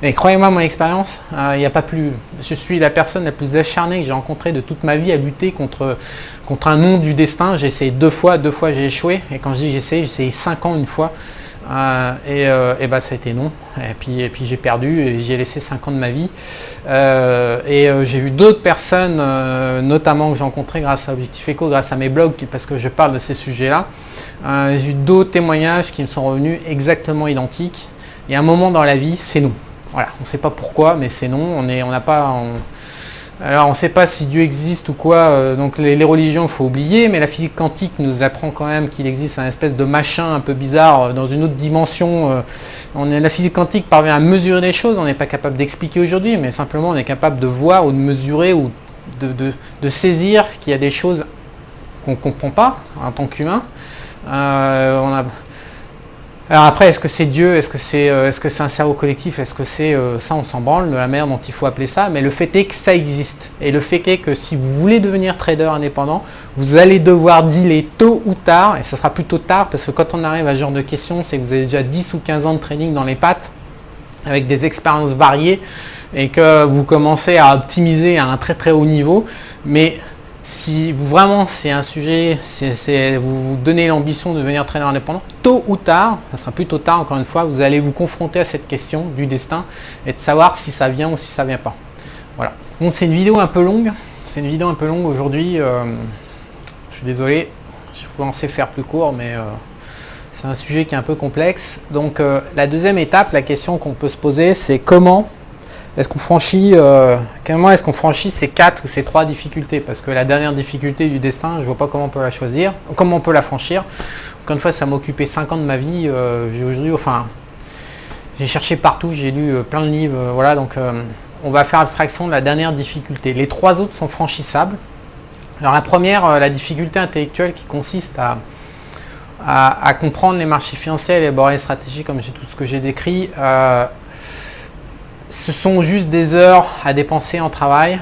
Et croyez-moi, mon expérience, il n'y a pas plus. Je suis la personne la plus acharnée que j'ai rencontrée de toute ma vie à lutter contre un non du destin. J'ai essayé 2 fois j'ai échoué. Et quand je dis j'ai essayé 5 ans une fois. Ça a été non. Et puis j'ai perdu et j'y ai laissé 5 ans de ma vie. J'ai vu d'autres personnes, notamment que j'ai rencontrées grâce à Objectif Eco, grâce à mes blogs, parce que je parle de ces sujets-là. J'ai eu d'autres témoignages qui me sont revenus exactement identiques. Et à un moment dans la vie, c'est non. Voilà, on ne sait pas pourquoi, mais c'est non. Alors on ne sait pas si Dieu existe ou quoi, donc les religions il faut oublier, mais la physique quantique nous apprend quand même qu'il existe un espèce de machin un peu bizarre dans une autre dimension. La physique quantique parvient à mesurer les choses, on n'est pas capable d'expliquer aujourd'hui, mais simplement on est capable de voir ou de mesurer ou de saisir qu'il y a des choses qu'on ne comprend pas en tant qu'humain. Alors après, est-ce que c'est Dieu, est-ce que c'est un cerveau collectif, est-ce que c'est ça, on s'en branle, de la manière dont il faut appeler ça, mais le fait est que ça existe. Et le fait est que si vous voulez devenir trader indépendant, vous allez devoir dealer tôt ou tard, et ça sera plutôt tard, parce que quand on arrive à ce genre de questions, c'est que vous avez déjà 10 ou 15 ans de trading dans les pattes, avec des expériences variées, et que vous commencez à optimiser à un très très haut niveau, mais si vraiment c'est un sujet, vous vous donnez l'ambition de devenir trader indépendant, tôt ou tard, ça sera plutôt tard encore une fois, vous allez vous confronter à cette question du destin et de savoir si ça vient ou si ça vient pas. Voilà. Bon, c'est une vidéo un peu longue. C'est une vidéo un peu longue aujourd'hui. Je suis désolé, je pensais faire plus court, mais c'est un sujet qui est un peu complexe. Donc la deuxième étape, la question qu'on peut se poser, c'est comment est-ce qu'on franchit, ces 4 ou ces 3 difficultés? Parce que la dernière difficulté du destin, je vois pas comment on peut la choisir, comment on peut la franchir. Encore une fois, ça m'a occupé 5 ans de ma vie. J'ai cherché partout, j'ai lu plein de livres. Voilà, donc on va faire abstraction de la dernière difficulté. Les 3 autres sont franchissables. Alors la première, la difficulté intellectuelle qui consiste à comprendre les marchés financiers, à élaborer les stratégies comme tout ce que j'ai décrit. Ce sont juste des heures à dépenser en travail,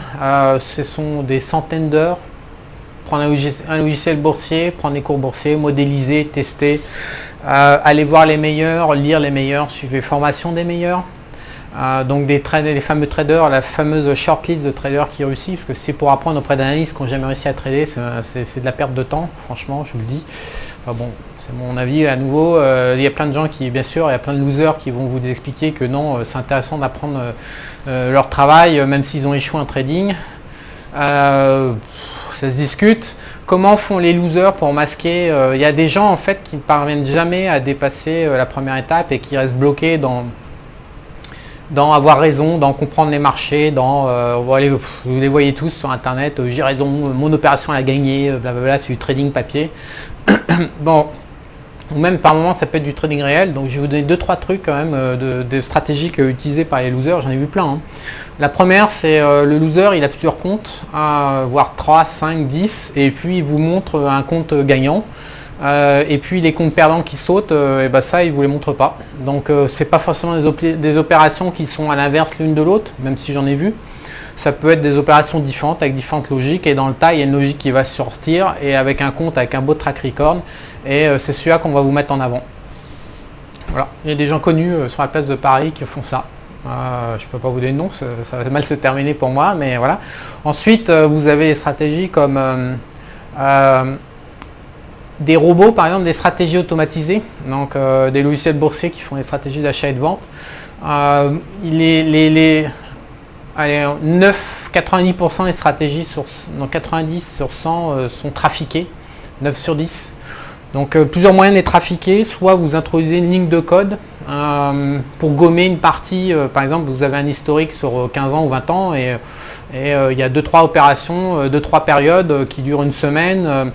ce sont des centaines d'heures. Prendre un logiciel boursier, prendre des cours boursiers, modéliser, tester, aller voir les meilleurs, lire les meilleurs, suivre les formations des meilleurs. Donc les fameux traders, la fameuse shortlist de traders qui réussissent, parce que c'est pour apprendre auprès d'analystes qui n'ont jamais réussi à trader, c'est de la perte de temps, franchement, je vous le dis. Enfin bon, c'est mon avis à nouveau. Il y a plein de gens qui, bien sûr, il y a plein de losers qui vont vous expliquer que non, c'est intéressant d'apprendre leur travail, même s'ils ont échoué en trading. Ça se discute. Comment font les losers pour masquer il y a des gens en fait qui ne parviennent jamais à dépasser la première étape et qui restent bloqués dans avoir raison, dans comprendre les marchés, vous les voyez tous sur internet, j'ai raison, mon opération elle a gagné, blablabla, c'est du trading papier. Bon, ou même par moment ça peut être du trading réel, donc je vais vous donner 2-3 trucs quand même de stratégies utilisées par les losers, j'en ai vu plein. Hein. La première, c'est le loser, il a plusieurs comptes, voire 3, 5, 10, et puis il vous montre un compte gagnant. Et puis les comptes perdants qui sautent, et ben ça ils vous les montrent pas. Donc c'est pas forcément des opérations qui sont à l'inverse l'une de l'autre, même si j'en ai vu. Ça peut être des opérations différentes avec différentes logiques, et dans le tas il y a une logique qui va sortir et avec un compte avec un beau track record, et c'est celui-là qu'on va vous mettre en avant. Voilà, il y a des gens connus sur la place de Paris qui font ça. Je peux pas vous donner de nom, ça va mal se terminer pour moi, mais voilà. Ensuite vous avez des stratégies comme des robots, par exemple, des stratégies automatisées, donc des logiciels boursiers qui font des stratégies d'achat et de vente. 90% des stratégies, dans 90 sur 100 sont trafiquées, 9 sur 10. Donc plusieurs moyens d'être trafiqués, soit vous introduisez une ligne de code pour gommer une partie, par exemple vous avez un historique sur 15 ans ou 20 ans et il y a 2-3 opérations, 2-3 périodes qui durent une semaine,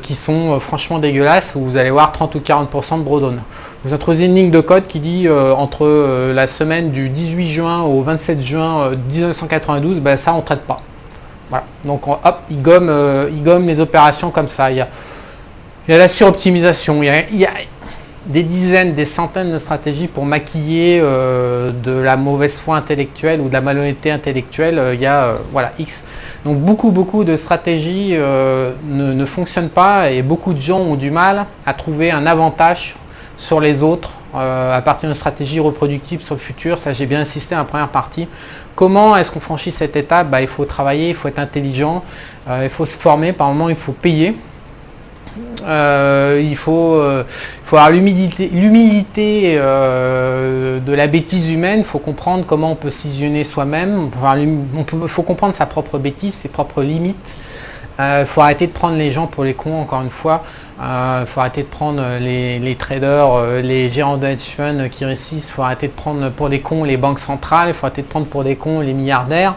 qui sont franchement dégueulasses, où vous allez voir 30 ou 40% de drawdown. Vous introduisez une ligne de code qui dit entre la semaine du 18 juin au 27 juin 1992, ben ça on ne traite pas. Voilà. Donc hop, il gomme les opérations comme ça. Il y a la suroptimisation, il y a des dizaines, des centaines de stratégies pour maquiller de la mauvaise foi intellectuelle ou de la malhonnêteté intellectuelle. Il y a voilà, X. Donc beaucoup de stratégies ne fonctionnent pas, et beaucoup de gens ont du mal à trouver un avantage sur les autres à partir d'une stratégie reproductible sur le futur. Ça, j'ai bien insisté dans la première partie. Comment est-ce qu'on franchit cette étape? Il faut travailler, il faut être intelligent, il faut se former, par moment il faut payer. Il faut avoir l'humilité de la bêtise humaine. Il faut comprendre comment on peut s'isoler soi-même. Il faut comprendre sa propre bêtise, ses propres limites. Il faut arrêter de prendre les gens pour les cons, encore une fois. Il faut arrêter de prendre les traders, les gérants de hedge funds qui réussissent. Il faut arrêter de prendre pour des cons les banques centrales. Il faut arrêter de prendre pour des cons les milliardaires.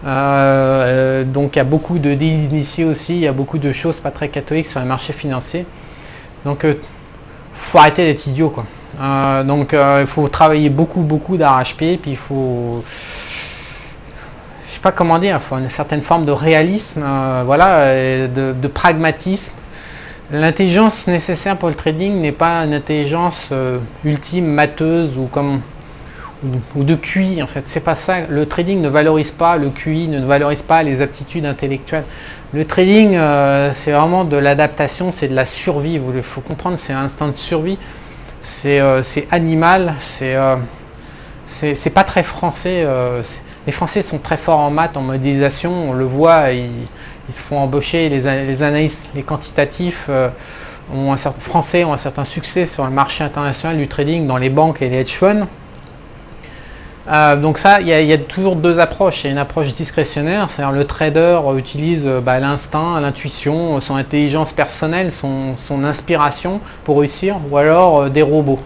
Donc il y a beaucoup de d'initiés aussi. Il y a beaucoup de choses pas très catholiques sur les marchés financiers. Donc il faut arrêter d'être idiot, quoi. Il faut travailler beaucoup d'arrache-pied. Puis il faut... Je sais pas comment dire, il faut une certaine forme de réalisme, voilà, de pragmatisme. L'intelligence nécessaire pour le trading n'est pas une intelligence ultime, mateuse ou de QI en fait. C'est pas ça. Le trading ne valorise pas le QI, ne valorise pas les aptitudes intellectuelles. Le trading, c'est vraiment de l'adaptation, c'est de la survie. Il faut comprendre, c'est un instinct de survie. C'est animal. C'est pas très français. Les Français sont très forts en maths, en modélisation. On le voit. Ils se font embaucher, les analystes, les quantitatifs français ont un certain succès sur le marché international du trading dans les banques et les hedge funds. Donc ça, il y a toujours deux approches. Il y a une approche discrétionnaire, c'est-à-dire le trader utilise l'instinct, l'intuition, son intelligence personnelle, son inspiration pour réussir, ou alors des robots.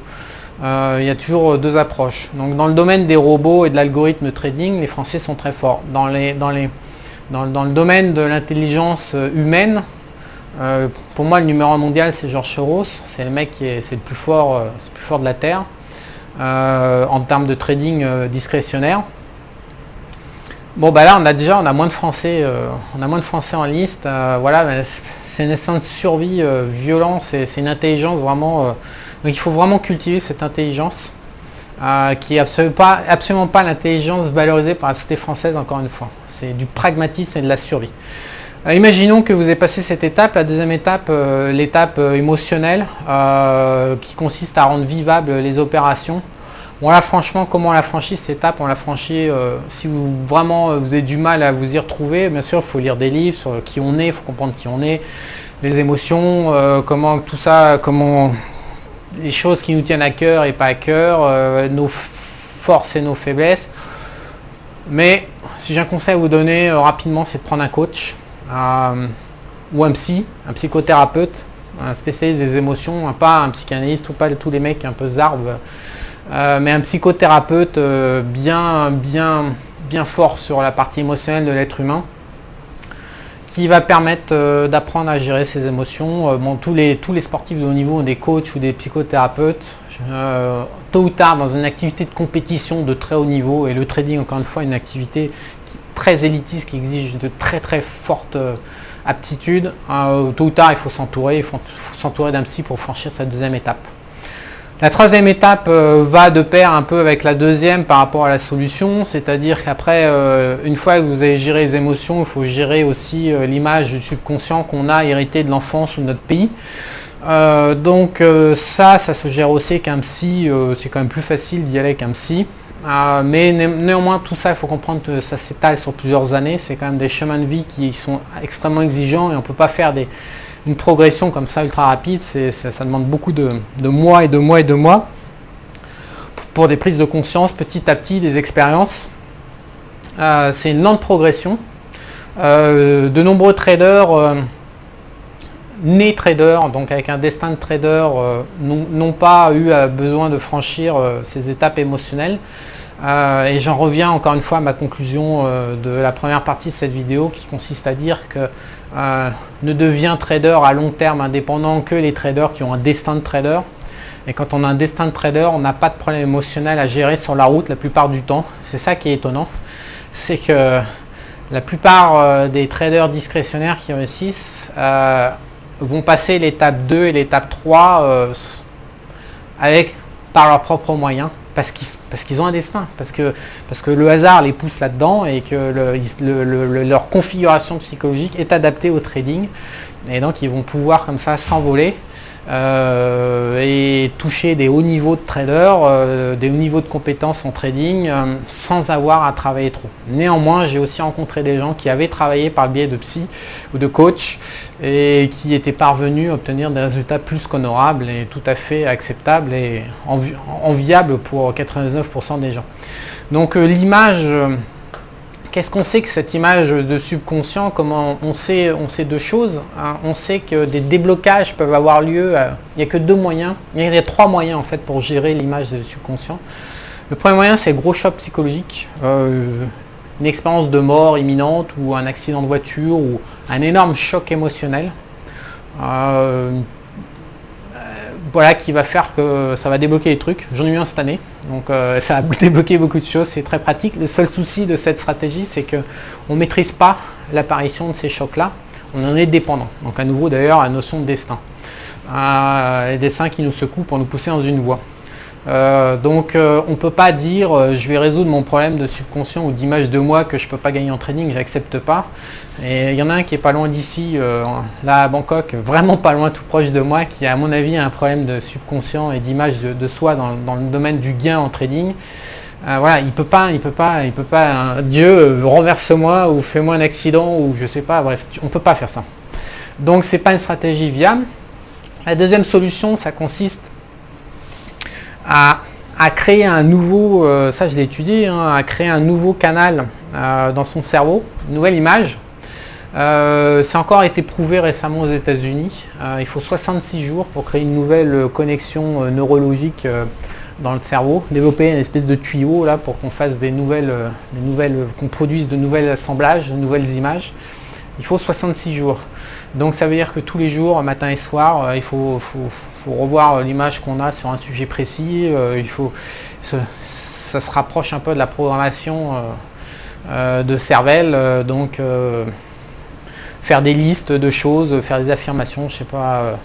Il y a toujours deux approches. Donc dans le domaine des robots et de l'algorithme de trading, les Français sont très forts. Dans le domaine de l'intelligence humaine, pour moi le numéro 1 mondial c'est George Soros, c'est le mec c'est le plus fort de la Terre en termes de trading discrétionnaire. Bon là on a moins de Français, en liste. Voilà, c'est un instinct de survie violent, c'est une intelligence vraiment. Donc il faut vraiment cultiver cette intelligence. Qui n'est absolument pas l'intelligence valorisée par la société française, encore une fois. C'est du pragmatisme et de la survie. Imaginons que vous ayez passé cette étape, la deuxième étape, l'étape émotionnelle, qui consiste à rendre vivables les opérations. Bon là franchement, comment on la franchit cette étape? On la franchit si vous avez du mal à vous y retrouver. Bien sûr, il faut lire des livres sur qui on est, il faut comprendre qui on est, les émotions, comment tout ça, comment les choses qui nous tiennent à cœur et pas à cœur, nos forces et nos faiblesses. Mais si j'ai un conseil à vous donner rapidement, c'est de prendre un coach ou un psychothérapeute, un spécialiste des émotions, pas un psychanalyste ou pas tous les mecs un peu zarbes, mais un psychothérapeute bien fort sur la partie émotionnelle de l'être humain, qui va permettre d'apprendre à gérer ses émotions. Tous les sportifs de haut niveau ont des coachs ou des psychothérapeutes. Tôt ou tard, dans une activité de compétition de très haut niveau, et le trading, encore une fois, une activité très élitiste qui exige de très fortes aptitudes, tôt ou tard, il faut s'entourer d'un psy pour franchir sa deuxième étape. La troisième étape va de pair un peu avec la deuxième par rapport à la solution, c'est-à-dire qu'après, une fois que vous avez géré les émotions, il faut gérer aussi l'image du subconscient qu'on a hérité de l'enfance ou de notre pays. Donc ça se gère aussi avec un psy, c'est quand même plus facile d'y aller avec un psy. Mais néanmoins, tout ça, il faut comprendre que ça s'étale sur plusieurs années, c'est quand même des chemins de vie qui sont extrêmement exigeants et on ne peut pas faire une progression comme ça ultra rapide, ça demande beaucoup de mois et de mois et de mois pour des prises de conscience petit à petit, des expériences. C'est une lente progression. De nombreux traders, nés traders, donc avec un destin de trader, n'ont pas eu besoin de franchir ces étapes émotionnelles. Et j'en reviens encore une fois à ma conclusion de la première partie de cette vidéo qui consiste à dire que ne devient trader à long terme indépendant que les traders qui ont un destin de trader. Et quand on a un destin de trader, on n'a pas de problème émotionnel à gérer sur la route la plupart du temps. C'est ça qui est étonnant. C'est que la plupart des traders discrétionnaires qui réussissent vont passer l'étape 2 et l'étape 3 par leurs propres moyens. Parce qu'ils ont un destin, parce que le hasard les pousse là-dedans et que leur configuration psychologique est adaptée au trading. Et donc ils vont pouvoir comme ça s'envoler et toucher des hauts niveaux de traders, des hauts niveaux de compétences en trading sans avoir à travailler trop. Néanmoins, j'ai aussi rencontré des gens qui avaient travaillé par le biais de psy ou de coach et qui étaient parvenus à obtenir des résultats plus qu'honorables et tout à fait acceptables et enviables pour 99% des gens. Donc l'image... Qu'est-ce qu'on sait que cette image de subconscient? Comment on sait deux choses. On sait que des déblocages peuvent avoir lieu. Il n'y a que deux moyens. Il y a trois moyens en fait pour gérer l'image de subconscient. Le premier moyen, c'est gros choc psychologique, une expérience de mort imminente ou un accident de voiture ou un énorme choc émotionnel. Voilà, qui va faire que ça va débloquer les trucs. J'en ai eu un cette année, donc ça a débloqué beaucoup de choses, c'est très pratique. Le seul souci de cette stratégie, c'est qu'on ne maîtrise pas l'apparition de ces chocs-là, on en est dépendant. Donc à nouveau d'ailleurs, la notion de destin. les dessins qui nous secouent pour nous pousser dans une voie. Donc on ne peut pas dire je vais résoudre mon problème de subconscient ou d'image de moi que je ne peux pas gagner en trading, j'accepte pas. Et il y en a un qui est pas loin d'ici, là à Bangkok, vraiment pas loin, tout proche de moi, qui à mon avis a un problème de subconscient et d'image de soi dans le domaine du gain en trading. Voilà, il peut pas, Dieu renverse-moi ou fais-moi un accident ou je sais pas, bref, on peut pas faire ça. Donc c'est pas une stratégie viable. La deuxième solution, ça consiste à créer un nouveau, ça je l'ai étudié, à créer un nouveau canal dans son cerveau, une nouvelle image. C'est encore été prouvé récemment aux États-Unis. Il faut 66 jours pour créer une nouvelle connexion neurologique dans le cerveau, développer une espèce de tuyau là pour qu'on fasse qu'on produise de nouveaux assemblages, de nouvelles images. Il faut 66 jours. Donc ça veut dire que tous les jours, matin et soir, il faut revoir l'image qu'on a sur un sujet précis. Ça se rapproche un peu de la programmation de cervelle. Donc faire des listes de choses, faire des affirmations, je sais pas,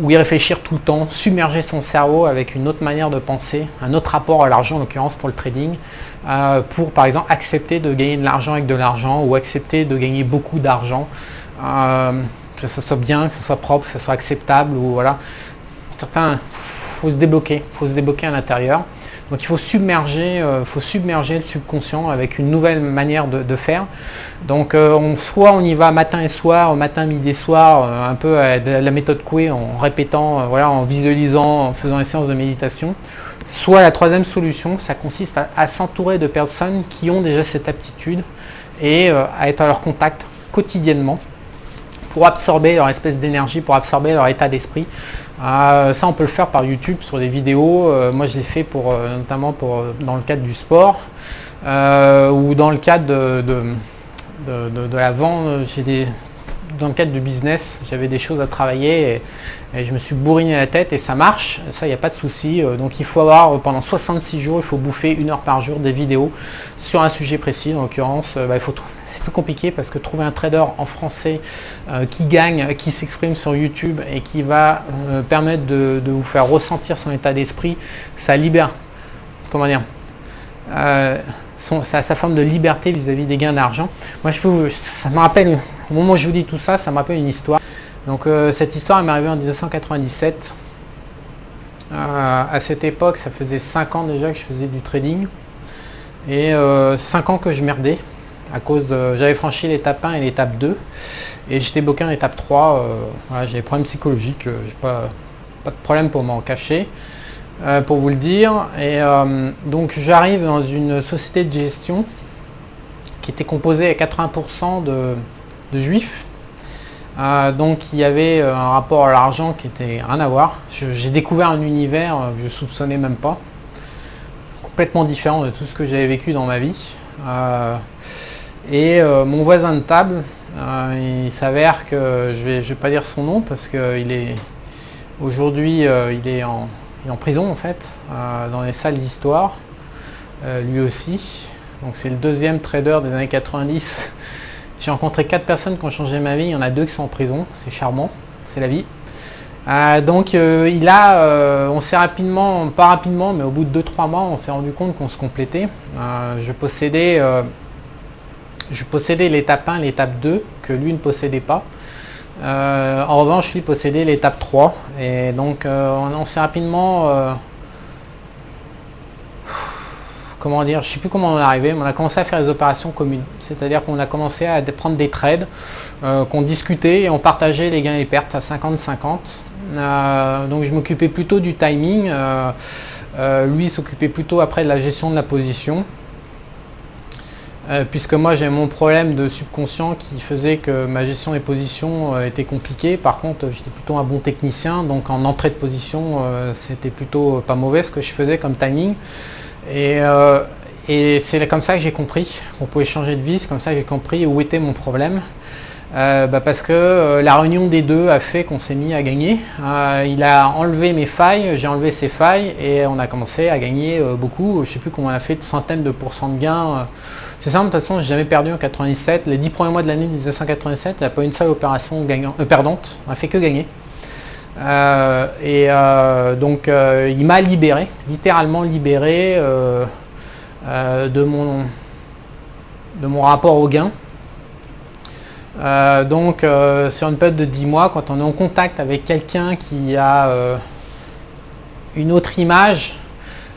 ou y réfléchir tout le temps, submerger son cerveau avec une autre manière de penser, un autre rapport à l'argent en l'occurrence pour le trading, pour par exemple accepter de gagner de l'argent avec de l'argent ou accepter de gagner beaucoup d'argent. Que ça soit bien, que ce soit propre, que ce soit acceptable, ou voilà. Certains, faut se débloquer à l'intérieur. Donc il faut submerger le subconscient avec une nouvelle manière de faire. Donc soit on y va matin et soir, matin, midi et soir, un peu à la méthode Coué, en répétant, voilà, en visualisant, en faisant des séances de méditation. Soit la troisième solution, ça consiste à s'entourer de personnes qui ont déjà cette aptitude et à être à leur contact quotidiennement, pour absorber leur espèce d'énergie, pour absorber leur état d'esprit. Ça, on peut le faire par YouTube sur des vidéos. Moi, je l'ai fait notamment dans le cadre du sport ou dans le cadre de la vente. Dans le cadre du business, j'avais des choses à travailler et je me suis bourriné la tête et ça marche. Ça, il n'y a pas de souci. Donc, il faut avoir pendant 66 jours, il faut bouffer 1 heure par jour des vidéos sur un sujet précis. En l'occurrence, c'est plus compliqué parce que trouver un trader en français qui gagne, qui s'exprime sur YouTube et qui va permettre de vous faire ressentir son état d'esprit, ça libère, sa forme de liberté vis-à-vis des gains d'argent. Moi, ça me rappelle, au moment où je vous dis tout ça, ça me rappelle une histoire. Donc cette histoire elle m'est arrivée en 1997. À cette époque, ça faisait 5 ans déjà que je faisais du trading et 5 ans que je merdais. À cause j'avais franchi l'étape 1 et l'étape 2 et j'étais bloqué en étape 3. Voilà, j'ai des problèmes psychologiques, j'ai pas de problème pour m'en cacher, pour vous le dire. Et donc j'arrive dans une société de gestion qui était composée à 80% de juifs. Donc il y avait un rapport à l'argent qui était rien à voir. J'ai découvert un univers que je ne soupçonnais même pas, complètement différent de tout ce que j'avais vécu dans ma vie. Et mon voisin de table, il s'avère que je vais pas dire son nom parce qu'il est aujourd'hui il est en prison en fait, dans les salles d'histoire, lui aussi. Donc c'est le deuxième trader des années 90. J'ai rencontré 4 personnes qui ont changé ma vie, il y en a 2 qui sont en prison, c'est charmant, c'est la vie. Donc on s'est rapidement, pas rapidement, mais au bout de 2-3 mois, on s'est rendu compte qu'on se complétait. Je possédais l'étape 1, l'étape 2, que lui ne possédait pas. En revanche, lui possédait l'étape 3. Et donc, on s'est rapidement... comment dire, je ne sais plus comment on est arrivé, mais on a commencé à faire des opérations communes. C'est-à-dire qu'on a commencé à prendre des trades, qu'on discutait et on partageait les gains et pertes à 50-50. Donc, je m'occupais plutôt du timing. Lui s'occupait plutôt après de la gestion de la position. Puisque moi j'ai mon problème de subconscient qui faisait que ma gestion des positions était compliquée. Par contre j'étais plutôt un bon technicien, donc en entrée de position c'était plutôt pas mauvais ce que je faisais comme timing. Et c'est comme ça que j'ai compris qu'on pouvait changer de vie, c'est comme ça que j'ai compris où était mon problème. Parce que la réunion des deux a fait qu'on s'est mis à gagner. Il a enlevé mes failles, j'ai enlevé ses failles et on a commencé à gagner beaucoup. Je ne sais plus comment on a fait, de centaines de pourcents de gains. C'est simple, de toute façon, j'ai jamais perdu en 97. Les 10 premiers mois de l'année 1997, il n'y a pas une seule opération perdante. On n'a fait que gagner. Donc il m'a libéré, littéralement libéré de mon rapport au gain. Sur une période de 10 mois, quand on est en contact avec quelqu'un qui a une autre image,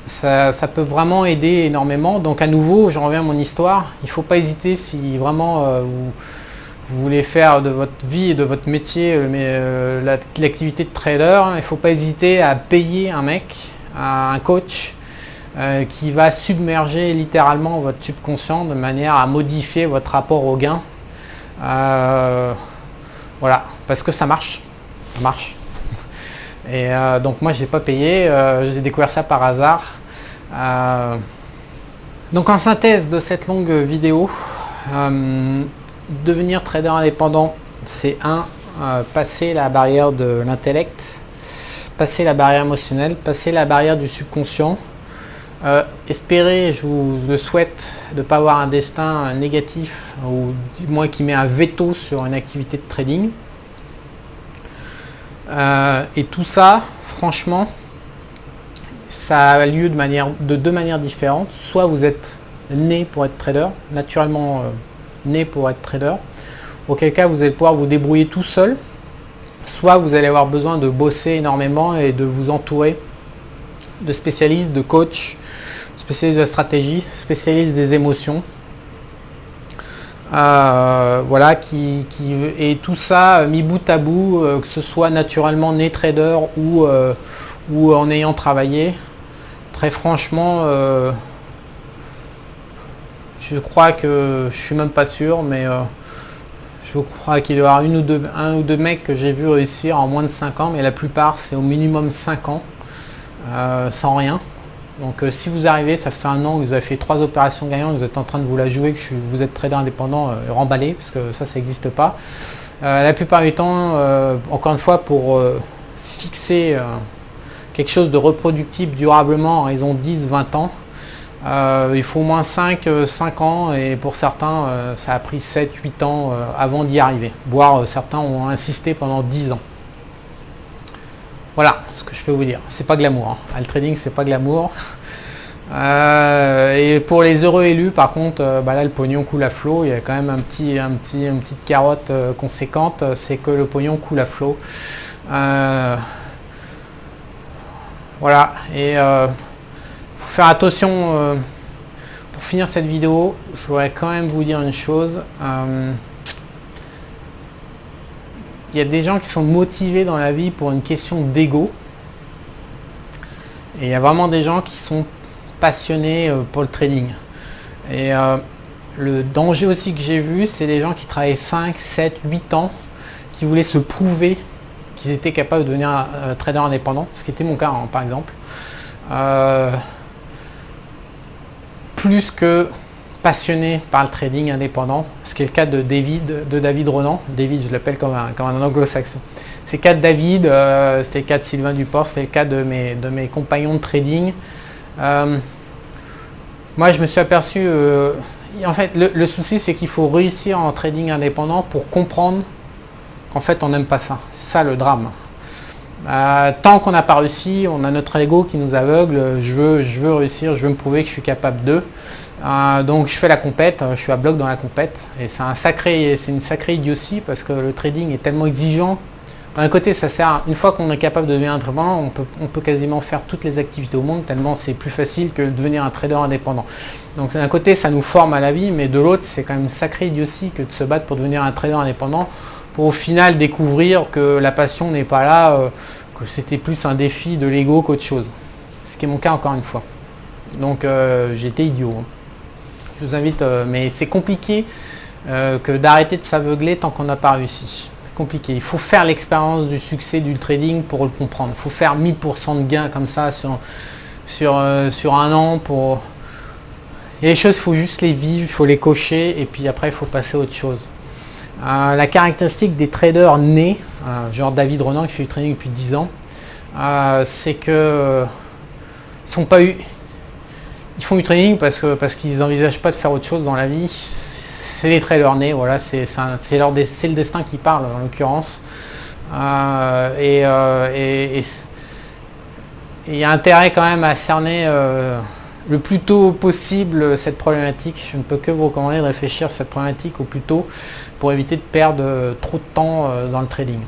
ça peut vraiment aider énormément. Donc à nouveau, je reviens à mon histoire, il ne faut pas hésiter si vraiment vous voulez faire de votre vie et de votre métier l'activité de trader, il ne faut pas hésiter à payer un mec, un coach, qui va submerger littéralement votre subconscient de manière à modifier votre rapport au gain. Voilà, parce que ça marche. Et donc moi j'ai pas payé, j'ai découvert ça par hasard. Donc en synthèse de cette longue vidéo, devenir trader indépendant, c'est passer la barrière de l'intellect, passer la barrière émotionnelle, passer la barrière du subconscient. Espérer, je vous le souhaite, de ne pas avoir un destin négatif ou du moins qui met un veto sur une activité de trading. Et tout ça, franchement, ça a lieu de deux manières différentes. Soit vous êtes né pour être trader, naturellement né pour être trader, auquel cas vous allez pouvoir vous débrouiller tout seul. Soit vous allez avoir besoin de bosser énormément et de vous entourer de spécialistes, de coachs, spécialistes de la stratégie, spécialistes des émotions. Voilà, et tout ça mis bout à bout, que ce soit naturellement né trader ou en ayant travaillé. Très franchement, je crois que je suis même pas sûr, mais je crois qu'il doit y avoir un ou deux mecs que j'ai vu réussir en moins de 5 ans, mais la plupart c'est au minimum 5 ans. Sans rien. Donc si vous arrivez, ça fait 1 an que vous avez fait 3 opérations gagnantes, vous êtes en train de vous la jouer, que vous êtes trader indépendant, remballé, parce que ça n'existe pas. La plupart du temps, encore une fois, pour fixer quelque chose de reproductible durablement en raison de 10-20 ans, il faut au moins 5 ans, et pour certains, ça a pris 7-8 ans avant d'y arriver. Voire certains ont insisté pendant 10 ans. Voilà ce que je peux vous dire. C'est pas glamour. Hein. Le trading, c'est pas glamour. Et pour les heureux élus, par contre, là, le pognon coule à flot. Il y a quand même une petite carotte conséquente, c'est que le pognon coule à flot. Voilà. Et faut faire attention. Pour finir cette vidéo, je voudrais quand même vous dire une chose. Il y a des gens qui sont motivés dans la vie pour une question d'ego. Et il y a vraiment des gens qui sont passionnés pour le trading. Et le danger aussi que j'ai vu, c'est des gens qui travaillaient 5, 7, 8 ans, qui voulaient se prouver qu'ils étaient capables de devenir trader indépendant, ce qui était mon cas, hein, par exemple. Plus que passionné par le trading indépendant, ce qui est le cas de David Ronan. David, je l'appelle comme un anglo-saxon. C'est le cas de David, c'était le cas de Sylvain Duport, c'était le cas de mes compagnons de trading. Moi, je me suis aperçu, en fait, le souci, c'est qu'il faut réussir en trading indépendant pour comprendre qu'en fait, on n'aime pas ça. C'est ça le drame. Tant qu'on n'a pas réussi, on a notre ego qui nous aveugle. Je veux réussir, je veux me prouver que je suis capable de. Donc je fais la compète, je suis à bloc dans la compète. Et c'est une sacrée idiotie parce que le trading est tellement exigeant. D'un côté, ça sert, une fois qu'on est capable de devenir indépendant, on peut quasiment faire toutes les activités au monde, tellement c'est plus facile que de devenir un trader indépendant. Donc d'un côté, ça nous forme à la vie, mais de l'autre, c'est quand même une sacrée idiotie que de se battre pour devenir un trader indépendant, pour au final découvrir que la passion n'est pas là, que c'était plus un défi de l'ego qu'autre chose. Ce qui est mon cas encore une fois. Donc j'ai été idiot. Hein. Je vous invite, mais c'est compliqué que d'arrêter de s'aveugler tant qu'on n'a pas réussi. Compliqué. Il faut faire l'expérience du succès du trading pour le comprendre. Il faut faire 1000% de gains comme ça sur 1 an. Il y a des choses, il faut juste les vivre, il faut les cocher et puis après il faut passer à autre chose. La caractéristique des traders nés, genre David Ronan qui fait du trading depuis 10 ans, c'est que ils font du trading parce qu'ils n'envisagent pas de faire autre chose dans la vie. C'est les traders nés, voilà, c'est le destin qui parle en l'occurrence. Et il y a intérêt quand même à cerner le plus tôt possible cette problématique. Je ne peux que vous recommander de réfléchir à cette problématique au plus tôt pour éviter de perdre trop de temps dans le trading.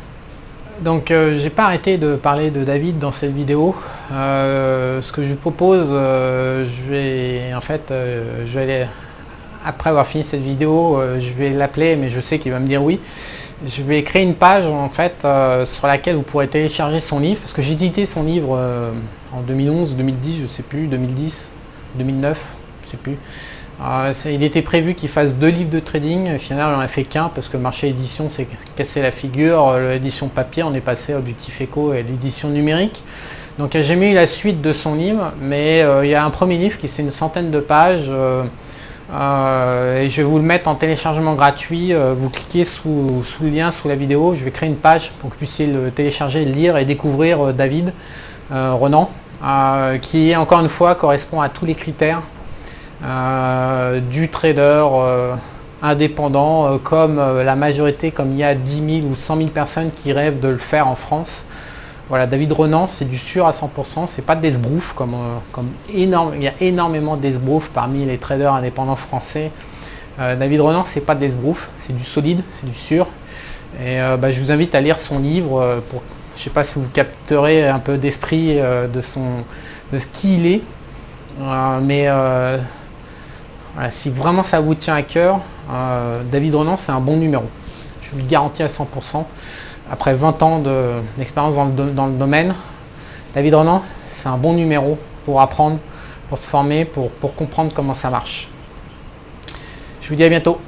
Donc j'ai pas arrêté de parler de David dans cette vidéo. Ce que je vous propose, je vais aller, après avoir fini cette vidéo, je vais l'appeler, mais je sais qu'il va me dire oui. Je vais créer une page en fait sur laquelle vous pourrez télécharger son livre, parce que j'ai édité son livre en 2011, 2010, je sais plus, 2010, 2009, je sais plus. Il était prévu qu'il fasse 2 livres de trading, finalement il n'en a fait qu'un parce que le marché édition s'est cassé la figure, l'édition papier, on est passé à Objectif Eco et l'édition numérique. Donc j'ai jamais eu la suite de son livre, mais il y a un premier livre qui c'est une centaine de pages, et je vais vous le mettre en téléchargement gratuit. Vous cliquez sous le lien sous la vidéo, je vais créer une page pour que vous puissiez le télécharger, le lire et découvrir David Renan, qui encore une fois correspond à tous les critères du trader indépendant, comme la majorité, comme il y a 10 000 ou 100 000 personnes qui rêvent de le faire en France. Voilà, David Renan, c'est du sûr à 100%, c'est pas d'esbrouf il y a énormément d'esbrouf parmi les traders indépendants français. David Renan, c'est pas d'esbrouf, c'est du solide, c'est du sûr. Et je vous invite à lire son livre, je sais pas si vous capterez un peu d'esprit de ce qu'il est, voilà, si vraiment ça vous tient à cœur, David Renan c'est un bon numéro. Je vous le garantis à 100%. Après 20 ans d'expérience dans le domaine, David Renan c'est un bon numéro pour apprendre, pour se former, pour comprendre comment ça marche. Je vous dis à bientôt.